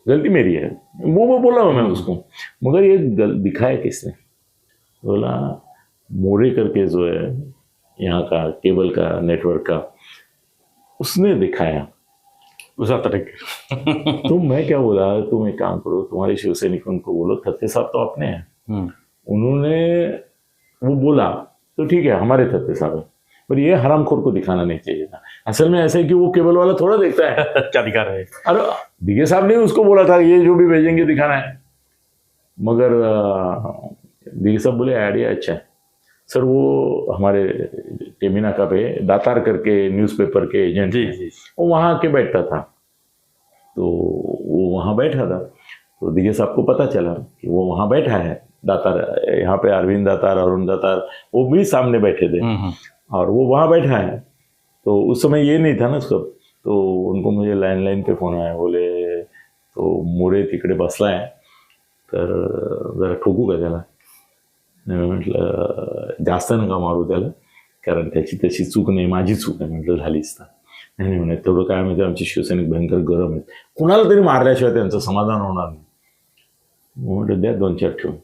गलती मेरी है, वो बोला मैं उसको, मगर ये दिखाया किसने, बोला मोरे करके जो है यहाँ का केबल का नेटवर्क का, उसने दिखाया
उस अटैक।
तो मैं क्या बोला, तुम एक काम करो, तुम्हारे शिवसैनिकों को बोलो थत्ते साहब तो अपने हैं, उन्होंने वो बोला तो ठीक है हमारे थत्ते साहब है, पर ये हरामखोर को दिखाना नहीं चाहिए था। असल में ऐसा है कि वो केबल वाला थोड़ा देखता है
क्या दिखा रहे हैं।
अरे दिघे साहब ने उसको बोला था ये जो भी भेजेंगे दिखाना है, मगर दिघे साहब बोले आइडिया अच्छा है सर। वो हमारे टेमिनाका पे दातार करके न्यूज़पेपर के एजेंट
जी
हैं,
जी,
वो वहाँ के बैठता था, तो वो वहाँ बैठा था, तो दिघे साहब को पता चला कि वो वहाँ बैठा है दातार, यहाँ पे अरविंद दातार, अरुण दातार, वो भी सामने बैठे थे, और वो वहाँ बैठा है। तो उस समय ये नहीं था ना उसका, तो उनको मुझे लँडलाईन पे फोन आया, बोले तो मोरे तिकडे बसला आहे, तर जरा ठोकू का त्याला। मी म्हटलं जास्त नका मारू त्याला, कारण त्याची तशी चूक नाही, माझी चूक आहे म्हटलं झालीच तर। नाही म्हणे तेवढं काय माहिती, आमचे शिवसैनिक भयंकर गरम आहेत, कुणाला तरी मारल्याशिवाय त्यांचं समाधान होणार नाही। म्हटलं द्या 2-4 ठेवून।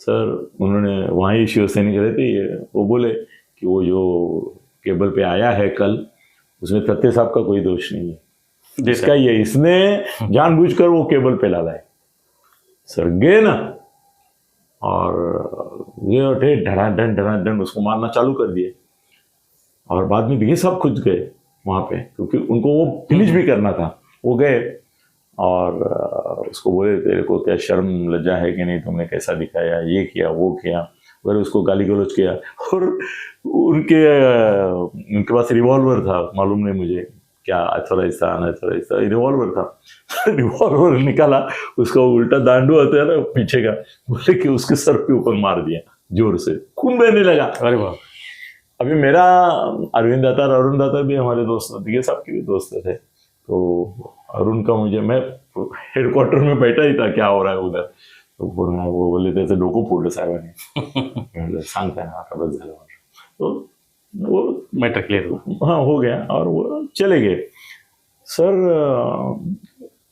सर उन्होंने वहाँ ही शिवसैनिक रहते ही, वो बोले कि वो जो केबल पे आया है कल, उसमें थत्ते साहब का कोई दोष नहीं है, जिसका ये इसने जानबूझकर वो केबल पे डाला है। सर गए ना, और ये उठे धड़ाधड़ उसको मारना चालू कर दिए, और बाद में दिघे साहब खुद गए वहाँ पे, क्योंकि उनको वो फिनिश भी करना था। वो गए और उसको बोले तेरे को क्या शर्म लज्जा है कि नहीं, तुमने कैसा दिखाया, ये किया वो किया, अगर उसको गाली गलौज किया। और उनके पास रिवॉल्वर था, मालूम नहीं मुझे क्या अथोराइज था अनअथोराइज था, रिवॉल्वर था। रिवॉल्वर निकाला, उसका उल्टा दांडू होता है ना पीछे का, बोले कि उसके सर के ऊपर मार दिया जोर से, खून बहने लगा।
अरे वाह।
अभी मेरा अरविंद दातार, अरुण दातार भी हमारे दोस्त, दिघे साहब के भी दोस्त थे, तो अरुण का मुझे, मैं हेडक्वार्टर में बैठा ही था, क्या हो रहा है उधर, तो वो बोले त्याचं डोकं फोडलं साहेबांनी। सांगता ना आता बस झालं, तो वो
मैटर क्लियर हुआ।
हाँ हो गया, और वो चले गए। सर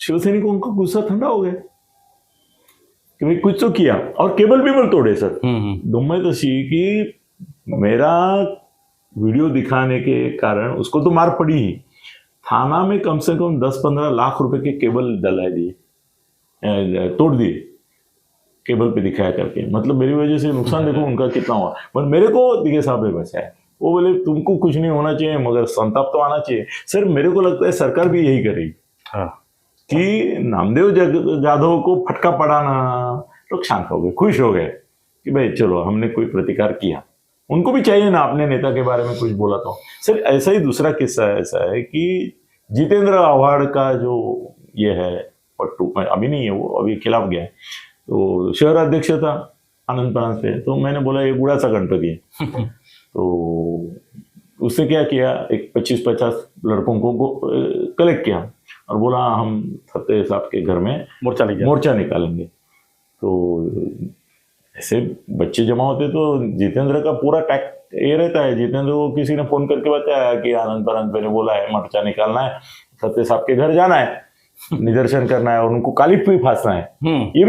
शिवसैनिकों का गुस्सा ठंडा हो गया कि भाई कुछ तो किया, और केबल भी मत तोड़े। सर गम्मत अशी कि मेरा वीडियो दिखाने के कारण उसको तो मार पड़ी ही, थाना में कम से कम 10-15 लाख रुपए के केबल डला दिए, तोड़ दिए। केबल पे दिखाया करके, मतलब मेरी वजह से नुकसान देखो उनका कितना हुआ, पर मेरे को दिखे साहब ने बचाया। वो बोले तुमको कुछ नहीं होना चाहिए मगर संताप तो आना चाहिए। सर मेरे को लगता है सरकार भी यही करेगी कि नामदेव जाधव को फटका पड़ाना, लोग शांत हो गए, खुश हो गए कि भाई चलो हमने कोई प्रतिकार किया। उनको भी चाहिए ना अपने नेता के बारे में कुछ बोला तो। सर ऐसा ही दूसरा किस्सा ऐसा है कि जितेंद्र आव्हाड का जो ये है पट्टू, अभी नहीं है वो, अभी खिलाफ गया है, तो शहर अध्यक्ष था आनंद प्रांत पे, तो मैंने बोला ये गुड़ाचा गणपति है तो उससे क्या किया, एक 25-50 लड़कों को कलेक्ट किया और बोला हम फतेह साहब के घर में मोर्चा निकालेंगे। तो ऐसे बच्चे जमा होते तो जितेंद्र का पूरा टैक्ट ये रहता है, जितेंद्र को किसी ने फोन करके बताया कि आनंद प्रांत ने बोला है मोर्चा निकालना है, फतेह साहब के घर जाना है, निदर्शन करना है और उनको कालिफ पे फांसना है। ये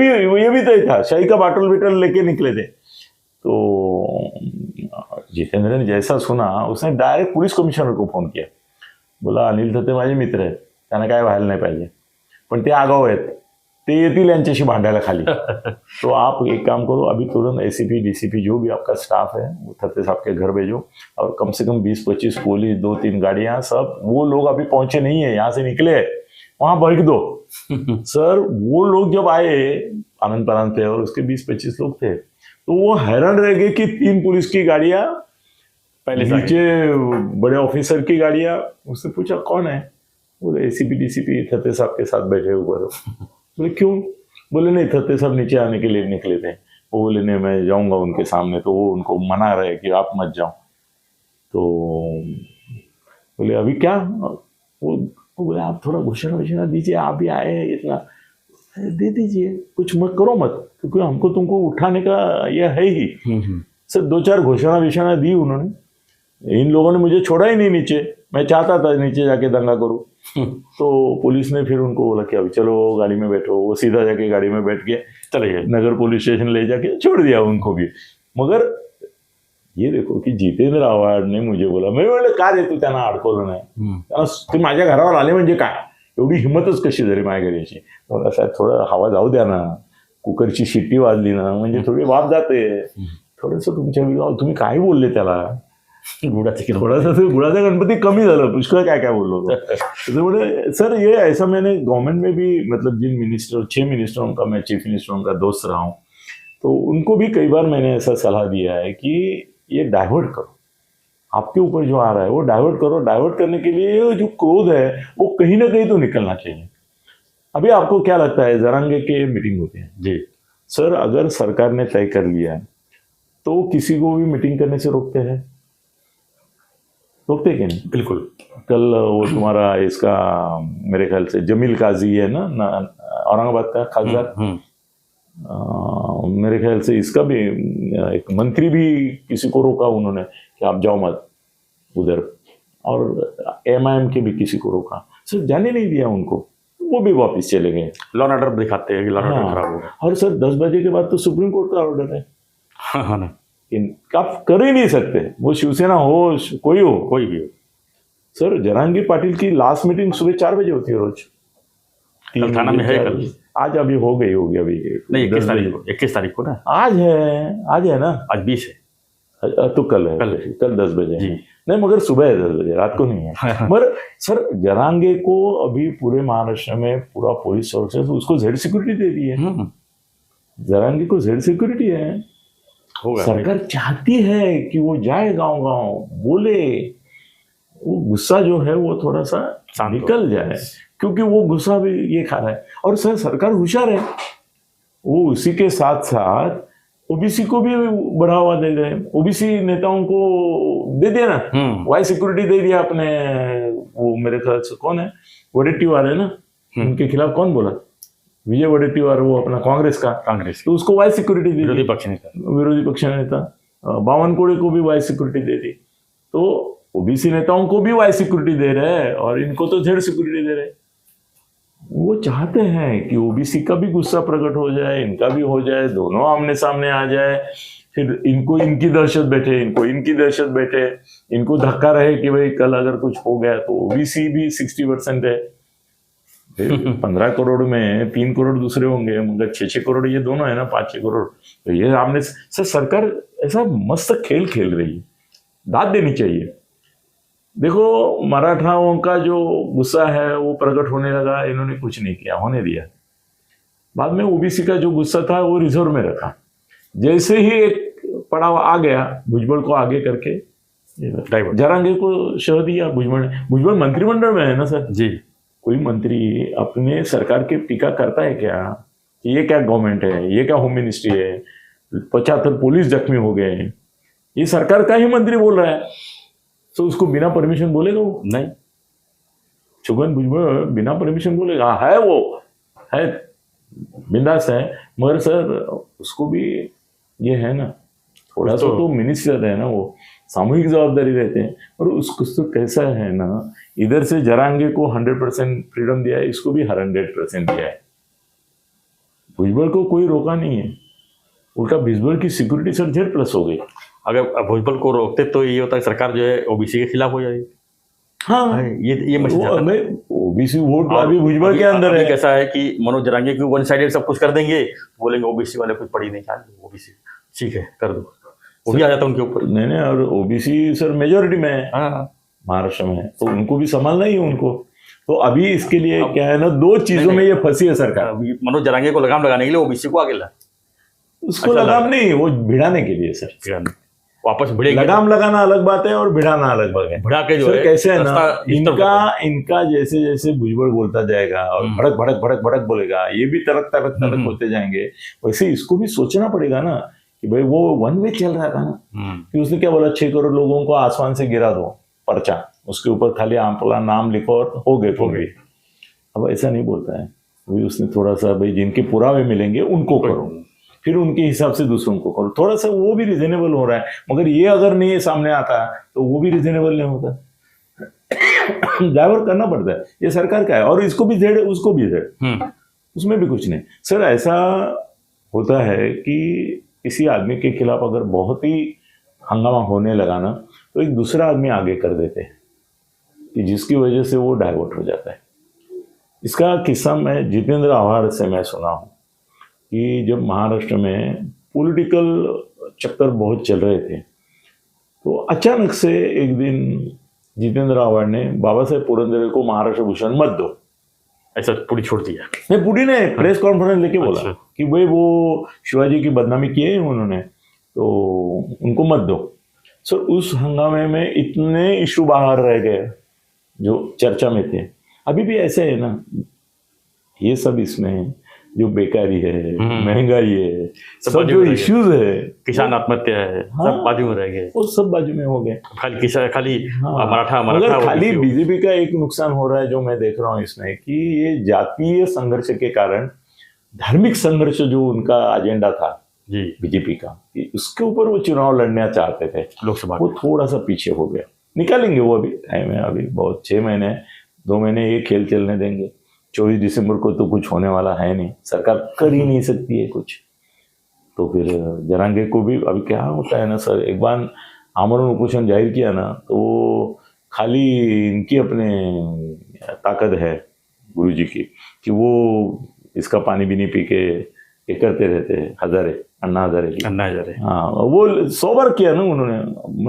भी तो था, शाही का बाटल लेके निकले थे। तो जितेंद्र ने जैसा सुना उसने डायरेक्ट पुलिस कमिशनर को फोन किया, बोला अनिल थत्ते माझे मित्र आहेत, त्यांना काय व्हायला नाही पाहिजे, पण ते आगाऊ आहेत, ते येतील यांच्याशी भांडायला खाली। तो आप एक काम करो, अभी तुरंत एसीपी डीसीपी जो भी आपका स्टाफ है वो थत्ते साहब के घर भेजो और कम से कम 20-25 पुलिस, 2-3 गाड़ियां, सब वो लोग अभी पहुंचे नहीं है, यहाँ से निकले वहां भड़क दो। सर वो लोग जब आए आनंद प्रांत पे और उसके 20-25 लोग थे, तो वो हैरान रह गए कि 3 पुलिस की गाड़ियां, पहले नीचे बड़े ऑफिसर की गाड़ियां। उससे पूछा कौन है, बोले एसीपी डीसीपी थत्ते साहब के साथ बैठे ऊपर। बोले क्यों, बोले नहीं थत्ते साहब नीचे आने के लिए निकले थे। वो बोले नहीं मैं जाऊंगा उनके सामने, तो वो उनको मना रहे कि आप मत जाओ। तो बोले अभी क्या, वो बोले आप थोड़ा घोषणा दीजिए, आप भी आए हैं इतना दे दीजिए, कुछ मत करो मत, क्योंकि हमको तुमको उठाने का यह है ही। सर 2-4 घोषणा दी उन्होंने, इन लोगों ने मुझे छोड़ा ही नहीं नीचे, मैं चाहता था नीचे जाके दंगा करूं। तो पुलिस ने फिर उनको बोला कि अभी चलो गाड़ी में बैठो, वो सीधा जाके गाड़ी में बैठ के चले गए, नगर पुलिस स्टेशन ले जाके छोड़ दिया उनको भी। मगर ये देखो की जितेंद्र आव्हाडने मुझे बोला, मी म्हणलं का रे तू त्यांना अडकवलं नाही, तू माझ्या घरावर आले म्हणजे काय, एवढी हिंमतच कशी झाली माझ्या घरी अशी। मला साहेब थोडं हवा जाऊ द्या ना, कुकरची शिट्टी वाजली ना म्हणजे थोडी वाफ जाते, थोडंसं तुमच्या विरोधात तुम्ही काय बोलले त्याला, गुड़ाचा गणपति कमी झालं, पुष्कळ काय काय बोललो तो। सर ये ऐसा मैंने गवर्नमेंट में भी, मतलब जिन मिनिस्टर 6 मिनिस्टरों का मैं चीफ मिनिस्टरों का दोस्त रहा हूँ, तो उनको भी कई बार मैंने ऐसा सलाह दिया है कि ये डाइवर्ट करो, आपके ऊपर जो आ रहा है वो डाइवर्ट करो। डाइवर्ट करने के लिए जो क्रोध है वो कहीं ना कहीं तो निकलना चाहिए। अभी आपको क्या लगता है, जरांगे के मीटिंग होते हैं जी सर, अगर सरकार ने तय कर लिया तो किसी को भी मीटिंग करने से रोकते हैं, रोकते क्या नहीं? बिल्कुल। कल वो तुम्हारा इसका मेरे ख्याल से जमील काजी है ना औरंगाबाद का खासदार, मेरे ख्याल से इसका भी एक मंत्री भी किसी को रोका उन्होंने कि आप जाओ मत उधर, और एमआईएम के भी किसी को रोका, सर जाने नहीं दिया उनको, वो भी वापस चले गए।
लॉ एंड ऑर्डर दिखाते हैं कि लॉ एंड ऑर्डर खराब हो गया।
और सर 10 बजे के बाद तो सुप्रीम कोर्ट का ऑर्डर है, आप कर ही नहीं सकते, वो शिवसेना हो कोई भी हो। सर जरांगी पाटिल की लास्ट मीटिंग सुबह 4 बजे होती है रोज,
थाना में है कल,
आज अभी हो गई होगी, अभी
नहीं 21 तारीख को ना,
आज है ना,
आज 20 है,
तो कल है, कल 10 बजे है। नहीं मगर सुबह है 10 बजे, रात को नहीं है। मगर सर जरांगे को अभी पूरे महाराष्ट्र में पूरा पुलिस फोर्सेस उसको जेड सिक्योरिटी दे दी है, जरांगे को जेड सिक्योरिटी है। सरकार चाहती है कि वो जाए गांव गांव, बोले, वो गुस्सा जो है वो थोड़ा सा निकल जाए, क्योंकि वो गुस्सा भी ये खा रहा है। और सर सरकार होशियार है, वो उसी के साथ साथ ओबीसी को भी बढ़ावा दे रहे हैं, ओबीसी नेताओं को दे दिया ना, वाई सिक्योरिटी दे दिया अपने, वो मेरे ख्याल से कौन है, वडेट्टीवार है ना, उनके खिलाफ कौन बोला, विजय वडेट्टीवार, वो अपना कांग्रेस, तो उसको वाई सिक्योरिटी दी, विरोधी पक्ष नेता बावनकुळे को भी वाई सिक्योरिटी दे दी। तो ओबीसी नेताओं को भी वाई सिक्योरिटी दे रहे हैं और इनको तो जेड सिक्योरिटी दे रहे हैं। वो चाहते हैं कि ओबीसी का भी गुस्सा प्रकट हो जाए, इनका भी हो जाए, दोनों आमने सामने आ जाए, फिर इनको इनकी दहशत बैठे, इनको इनकी दहशत बैठे, इनको धक्का रहे कि भाई कल अगर कुछ हो गया तो ओबीसी भी 60% है, 15 करोड़ में 3 करोड़ दूसरे होंगे, मगर 6-6 करोड़ ये दोनों है ना, 5-6 करोड़। तो ये आपने सर, सरकार ऐसा मस्त खेल खेल रही है, दाद देनी चाहिए। देखो मराठाओं का जो गुस्सा है वो प्रकट होने लगा, इन्होंने कुछ नहीं किया, होने दिया। बाद में ओबीसी का जो गुस्सा था वो रिजर्व में रखा। जैसे ही एक पड़ाव आ गया, भुजबल को आगे करके जरांगे को शह दिया। भुजबल मंत्रिमंडल में है ना सर
जी।
कोई मंत्री अपने सरकार की टीका करता है क्या? ये क्या गवर्नमेंट है, ये क्या होम मिनिस्ट्री है, 75 पुलिस जख्मी हो गए, ये सरकार का ही मंत्री बोल रहा है, तो उसको बिना परमिशन बोलेगा वो? नहीं, छगन भुजबल बिना परमिशन बोलेगा? है वो है बिंदास है, मगर सर उसको भी ये है ना, थोड़ा सा तो मिनिस्टर है ना, वो सामूहिक जवाबदारी रहते हैं। और उसको तो कैसा है ना, इधर से जरांगे को 100% फ्रीडम दिया है, इसको भी 100% दिया है। भुजबल को कोई रोका नहीं है, उल्टा भुजबल की सिक्योरिटी सर Z+ हो गई।
अगर भुजबल को रोकते तो ये होता है सरकार जो है ओबीसी के खिलाफ हो जाएगी।
हाँ,
ये मैसेज
ओबीसी वोट अभी भुजबल के अंदर है।
कैसा है कि मनोज जरांगे की वन साइडेड सब कुछ कर देंगे, बोलेंगे ओबीसी वाले कुछ पड़ी नहीं, ओबीसी ठीक है कर दो, वो भी आ जाता उनके ऊपर।
नहीं, और ओबीसी सर मेजोरिटी में है महाराष्ट्र में, तो उनको भी संभालना ही है उनको। तो अभी इसके लिए क्या है ना, दो चीजों में ये फंसी है सरकार।
मनोज जरांगे को लगाम लगाने के लिए ओबीसी को आगे ला,
उसको लगाम नहीं, वो भिड़ाने के लिए सर,
वापस भिड़ेंगे।
लगाम लगाना अलग बात है और भिड़ाना अलग बात है।
भिड़ा के जो है
कैसे है ना, इनका जैसे जैसे भुजबल बोलता जाएगा और भड़क भड़क भड़क भड़क बोलेगा, ये भी तरक तरक तरक होते जाएंगे। वैसे इसको भी सोचना पड़ेगा ना कि भाई वो वन वे चल रहा था ना, कि उसने क्या बोला, 6 करोड़ लोगों को आसमान से गिरा दो पर्चा, उसके ऊपर खाली आपका नाम लिखो और हो गए। अब ऐसा नहीं बोलता है, अभी उसने थोड़ा सा भाई जिनके पुरावे मिलेंगे उनको करो, फिर उनके हिसाब से दूसरों को करो, थोड़ा सा वो भी रिजनेबल हो रहा है। मगर ये अगर नहीं सामने आता तो वो भी रिजनेबल नहीं होता, ड्राइवर करना पड़ता है। ये सरकार का है, और इसको भी जेड उसको भी जेड, उसमें भी कुछ नहीं सर। ऐसा होता है कि किसी आदमी के खिलाफ अगर बहुत ही हंगामा होने लगा ना, तो एक दूसरा आदमी आगे कर देते हैं कि जिसकी वजह से वो डाइवर्ट हो जाता है। इसका किस्सा मैं जितेंद्र आव्हाड से मैं सुना हूँ कि जब महाराष्ट्र में पॉलिटिकल चक्कर बहुत चल रहे थे, तो अचानक से एक दिन जितेंद्र आव्हाड ने बाबा साहेब पुरंदरे को महाराष्ट्र भूषण मत दो, ऐसा पुरी छोड़ दिया। नहीं, पुरी ने प्रेस कॉन्फ्रेंस लेके बोला कि भाई वो शिवाजी की बदनामी की है उन्होंने, तो उनको मत दो। सर उस हंगामे में इतने इशू बाहर रह गए जो चर्चा में थे। अभी भी ऐसे है ना, ये सब इसमें जो बेकारी है, महंगाई है, सब जो इश्यूज है, किसान आत्महत्या है, सब बाजू में रह गए, वो सब बाजू में हो गए। खाली मराठा खाली बीजेपी का एक नुकसान हो रहा है जो मैं देख रहा हूँ इसमें, कि ये जातीय संघर्ष के कारण धार्मिक संघर्ष जो उनका एजेंडा था जी बीजेपी का, उसके ऊपर वो चुनाव लड़ना चाहते थे लोकसभा, वो थोड़ा सा पीछे हो गया। निकालेंगे वो, अभी टाइम है, अभी बहुत 6 महीने 2 महीने ये खेल चलने देंगे। 24 दिसंबर को तो कुछ होने वाला है नहीं, सरकार कर ही नहीं सकती है कुछ। तो फिर जरांगे को भी अभी क्या होता है ना सर, एक बार आमरण उपोषण जाहिर किया ना, तो वो खाली इनकी अपने ताकत है गुरुजी की कि वो इसका पानी भी नहीं पी के ये करते रहते हैं। अन्ना हजारे हाँ, वो 100 बार किया ना उन्होंने,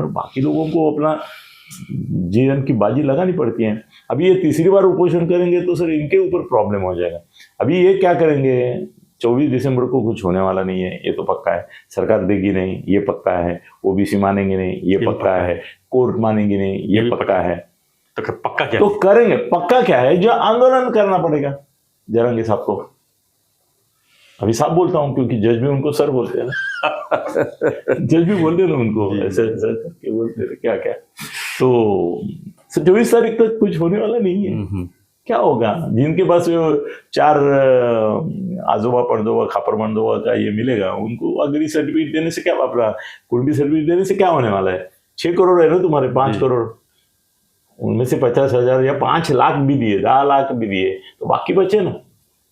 बाकी लोगों को अपना जीवन की बाजी लगानी पड़ती है। अभी ये तीसरी बार उपोषण करेंगे तो सर इनके ऊपर प्रॉब्लम हो जाएगा। अभी ये क्या करेंगे, 24 दिसंबर को कुछ होने वाला नहीं है, ये तो पक्का है। सरकार देगी नहीं, ये पक्का है। ओबीसी मानेंगे नहीं, ये पक्का है। कोर्ट मानेंगे नहीं, ये पक्का है। तो पक्का क्या, तो करेंगे पक्का क्या है, जो आंदोलन करना पड़ेगा जरांगे साहब को। अभी साहब बोलता हूँ क्योंकि जज भी उनको सर बोलते हैं ना जज भी बोलते ना उनको ऐसे करके बोलते थे क्या क्या। तो 24 तारीख तक कुछ होने वाला नहीं है। क्या होगा, जिनके पास 4 आजोबा पड़दोबा खापर मंदोबा का ये मिलेगा, उनको अग्री सर्टिफिकेट देने से क्या, अपना कुंडी सर्टिफिकेट देने से क्या होने वाला है। 6 करोड़ है ना तुम्हारे, 5 करोड़, उनमें से 50,000 या 5 लाख भी दिए, 10 लाख भी दिए, तो बाकी बचे ना,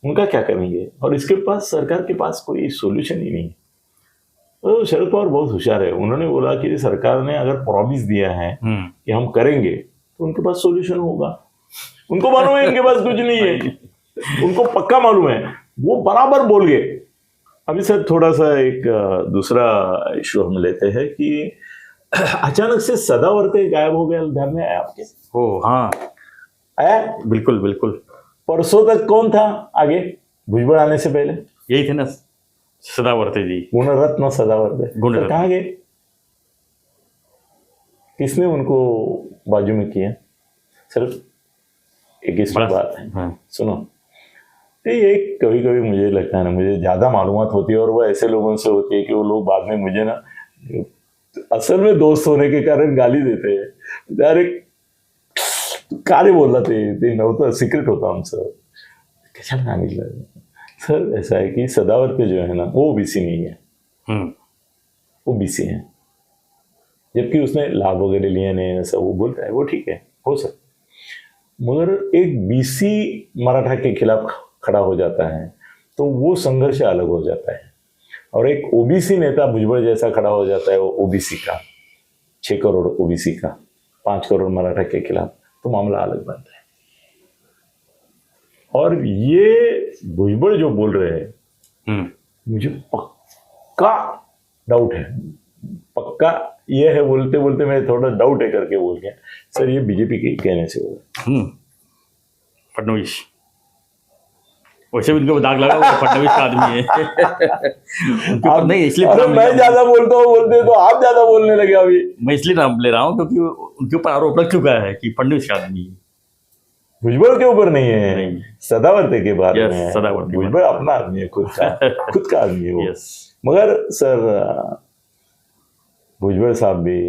उनका क्या करेंगे। और इसके पास सरकार के पास कोई सोल्यूशन ही नहीं है। तो शरद पवार बहुत होशियार है, उन्होंने बोला कि सरकार ने अगर प्रॉमिस दिया है कि हम करेंगे, तो उनके पास सोल्यूशन होगा। उनको मालूम है इनके पास कुछ नहीं है, उनको पक्का मालूम है, वो बराबर बोल गए। अभी सर थोड़ा सा एक दूसरा इशू हम लेते हैं कि अचानक से सदावर्ते गायब हो गया, ध्यान में आया आपके?
ओ हाँ,
आया?
बिल्कुल बिल्कुल।
परसों तक कौन था आगे, भुजबल आने से पहले?
यही थे ना सदावर्ते जी,
गुणरत्न सदावर्ते।
गुणरत्न।
सर कहाँ गए? किसने उनको बाजू में किया? सिर्फ एक इस बात है,
हाँ।
सुनो, तो ये कभी कभी मुझे लगता है ना, मुझे ज्यादा मालूमात होती है और वो ऐसे लोगों से होती है कि वो लोग बाद में मुझे ना असल में दोस्त होने के कारण गाली देते हैं। अरे कार्य बोलना ते नव्हतं, सिक्रेट होता आमचं, कशाला सांगितलं? सर ऐसा है कि सदावर्ते जो है ना वो ओबीसी नहीं है, वो बीसी है, जबकि उसने लाभ वगैरह लिए नहीं, ऐसा वो बोलता है, वो ठीक है, हो सकता, मगर एक बीसी मराठा के खिलाफ खड़ा हो जाता है तो वो संघर्ष अलग हो जाता है, और एक ओबीसी नेता भुजबल जैसा खड़ा हो जाता है, वो ओबीसी का 6 करोड़ ओबीसी का 5 करोड़ मराठा के खिलाफ, तो मामला अलग बनता है। और ये भुजबल जो बोल रहे हैं, मुझे पक्का डाउट है, पक्का ये है, बोलते बोलते मैं थोड़ा डाउट है करके बोल गया, सर ये बीजेपी के कहने से होगा।
फडणवीस, वैसे भी उनके दाग लगा हुआ, फडणवीस का आदमी है। उनके ऊपर नहीं, इसलिए
मैं ज्यादा बोलता हूँ, बोलते तो आप ज्यादा बोलने लगे। अभी
मैं इसलिए नाम ले रहा हूँ क्योंकि उनके ऊपर आरोप लग चुका है कि फडणवीस का आदमी है,
भुजबल के ऊपर नहीं है, सदावर्ते के बारे में है।
सदावर्ते
भुजबल अपना आदमी है, खुद का आदमी है वो। मगर सर भुजबल साहब भी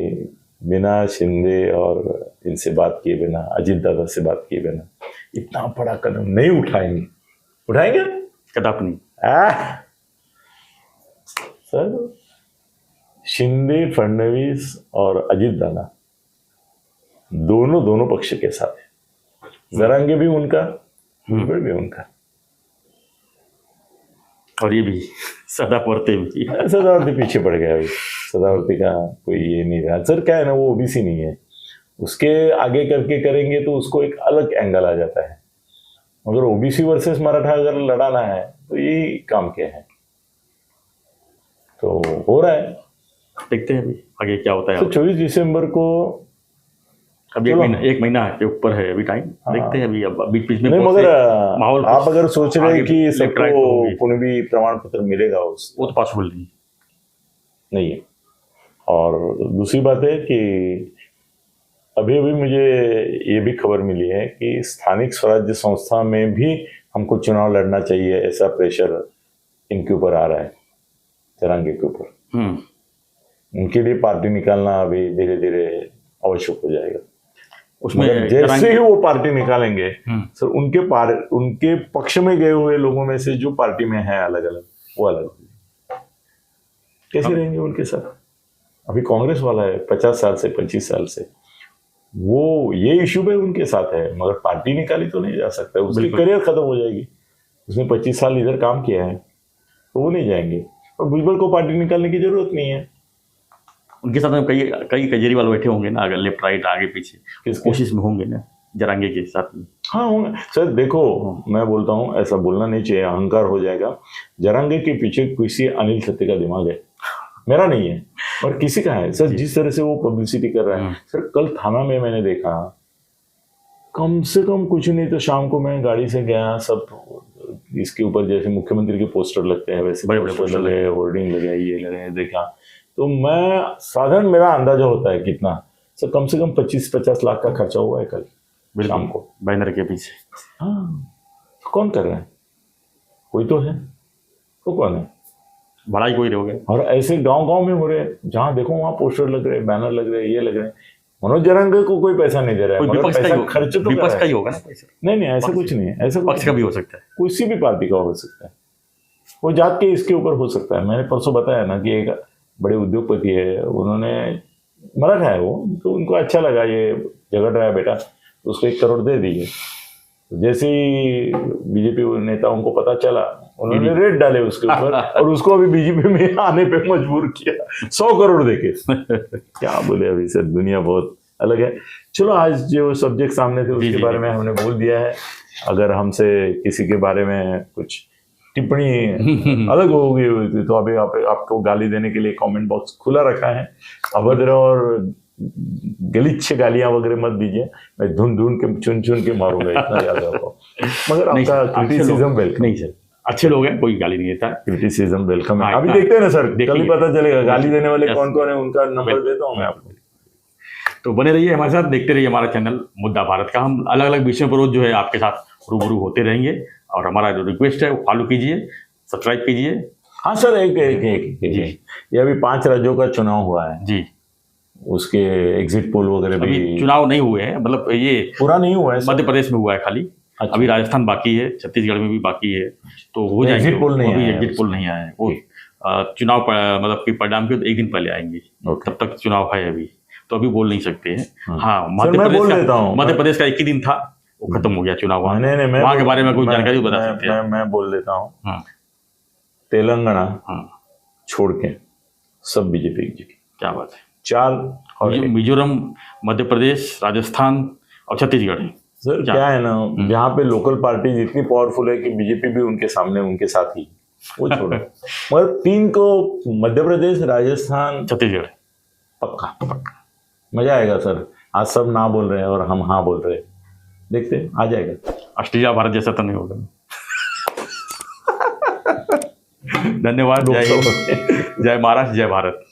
बिना शिंदे और इनसे बात किए बिना, अजित दादा से बात किए बिना इतना बड़ा कदम नहीं उठाएंगे। उठाएंगे?
कदापि नहीं।
सर शिंदे, फडणवीस और अजित दादा दोनों पक्ष के साथ है, जरांगे भी उनका, भुजबल भी उनका,
और ये भी सदावर्ते भी।
सदावर्ते पीछे पड़ गया अभी, सदावर्ते का कोई ये नहीं रहा। सर क्या है ना, वो ओबीसी नहीं है, उसके आगे करके करेंगे तो उसको एक अलग एंगल आ जाता है, मगर ओबीसी वर्सेस मराठा अगर लड़ाना है तो यही काम क्या है, तो हो रहा है, देखते हैं अभी
आगे क्या होता है।
तो 24 दिसंबर को
अभी एक महीना के ऊपर है अभी टाइम, देखते हैं अभी। अब बीच में
नहीं, मगर
माहौल
आप अगर सोच रहे हैं कि सबको कुणबी प्रमाण पत्र मिलेगा, वो
तो पॉसिबल नहीं
है। और दूसरी बात है कि अभी मुझे ये भी खबर मिली है कि स्थानिक स्वराज्य संस्था में भी हमको चुनाव लड़ना चाहिए, ऐसा प्रेशर इनके ऊपर आ रहा है, जरांगे के ऊपर। उनके लिए पार्टी निकालना अभी धीरे धीरे आवश्यक हो जाएगा। उसमें जैसे ही वो पार्टी निकालेंगे सर, उनके पक्ष में गए हुए लोगों में से जो पार्टी में है अलग अलग, वो अलग कैसे रहेंगे उनके साथ। अभी कांग्रेस वाला है 50 साल से 25 साल से, वो ये इशू पे उनके साथ है, मगर पार्टी निकाली तो नहीं जा सकता, उसकी करियर खत्म हो जाएगी। उसने 25 साल इधर काम किया है तो वो नहीं जाएंगे, और भुजबल को पार्टी निकालने की जरूरत नहीं है।
उनके साथ में कई केजरीवाल बैठे होंगे ना, अगर लेफ्ट राइट आगे पीछे किस कोशिश में होंगे ना, जरांगे के साथ में।
हाँ होंगे सर। देखो मैं बोलता हूँ, ऐसा बोलना नहीं चाहिए, अहंकार हो जाएगा। जरांगे के पीछे किसी अनिल सत्य का दिमाग है, मेरा नहीं है और किसी का है सर। जिस तरह से वो पब्लिसिटी कर रहा है सर, कल थाना में मैंने देखा, कम से कम कुछ नहीं तो शाम को मैं गाड़ी से गया, सब इसके ऊपर जैसे मुख्यमंत्री के पोस्टर लगते हैं वैसे बड़े बड़े पोस्टर लगे, होर्डिंग लगे, ये लगे, देखा तो मैं साधारण मेरा अंदाजा होता है कितना सर, कम से कम 25-50 लाख का खर्चा हुआ है कल शाम को
बैनर के पीछे।
हाँ, कौन कर रहा है? कोई तो है, वो कौन है?
भलाई कोई रहोगे। और
ऐसे गांव में हो रहे हैं, जहां देखो वहां पोस्टर लग रहे, बैनर लग रहे, ये लग रहे। मनोज जरांगे को कोई पैसा नहीं दे रहा है, पैसा खर्च तो
विपक्ष का ही होगा ना पैसा।
नहीं ऐसा कुछ नहीं है, ऐसा
पक्ष का भी हो सकता है,
किसी भी पार्टी का हो सकता है, वो जात के इसके ऊपर हो सकता है। मैंने परसों बताया ना कि एक बड़े उद्योगपति है, उन्होंने मराठा है वो, तो उनको अच्छा लगा ये झगड़ रहा है बेटा, तो उसको 1 करोड़ दे दिए। जैसे ही बीजेपी नेताओं को पता चला, उन्होंने रेट डाले उसके ऊपर और उसको अभी बीजेपी में आने पे मजबूर किया 100 करोड़ देके। क्या बोले अभी सर, दुनिया बहुत अलग है। चलो आज जो सब्जेक्ट सामने थे उसके बारे में हमने बोल दिया है। अगर हमसे किसी के बारे में कुछ टिप्पणी अलग हो गई हुई थी तो अभी आपको गाली देने के लिए कमेंट बॉक्स खुला रखा है। अभद्र और गलीच गालियां वगैरह मत दीजिए, मैं ढूंढ के चुन के मारूंगा, इतना याद रखो। मगर आपका क्रिटिसिज्म वेलकम।
नहीं सर, अच्छे लोग हैं, कोई गाली नहीं देता।
क्रिटिसिज्म वेलकम है। अभी देखते हैं ना सर, कल ही पता चलेगा गाली देने वाले कौन कौन है, उनका नंबर देता हूँ मैं आपको।
तो बने रहिए हमारे साथ, देखते रहिए हमारा चैनल मुद्दा भारत का। हम अलग अलग विषयों पर रोज जो है आपके साथ रूबरू होते रहेंगे, और हमारा जो रिक्वेस्ट है वो फॉलो कीजिए, सब्सक्राइब कीजिए।
हाँ सर, एक जी, ये अभी 5 राज्यों का चुनाव हुआ है
जी,
उसके एग्जिट पोल वगैरह भी।
चुनाव नहीं हुए हैं, मतलब ये
पूरा नहीं हुआ है,
मध्य प्रदेश में हुआ है खाली।
अच्छा।
अभी राजस्थान बाकी है, छत्तीसगढ़ में भी बाकी है, तो हो जाएंगे।
एग्जिट पोल नहीं आया,
एग्जिट पोल नहीं आया है वो। चुनाव मतलब कि परिणाम के 1 दिन पहले आएंगे, तब तक चुनाव है अभी, तो अभी बोल नहीं सकते हैं। हाँ, मध्य प्रदेश का 1 ही दिन था, वो खत्म हो गया चुनाव। वहाँ के बारे में कोई जानकारी बता सकते हैं?
मैं बोल देता हूँ। तेलंगाना छोड़ के सब बीजेपी की।
क्या बात है।
4 और
मिजोरम, मध्य प्रदेश, राजस्थान और छत्तीसगढ़।
सर क्या है ना, जहाँ पे लोकल पार्टी जितनी पावरफुल है कि बीजेपी भी उनके सामने, उनके साथ ही, वो छोड़ो। मगर 3 को मध्य प्रदेश, राजस्थान,
छत्तीसगढ़
पक्का मजा आएगा सर। आज सब ना बोल रहे हैं और हम हाँ बोल रहे हैं, देखते हैं आ जाएगा।
ऑस्ट्रेलिया भारत जैसा तो नहीं होगा। धन्यवाद। जय हिंद, जय महाराष्ट्र, जय भारत।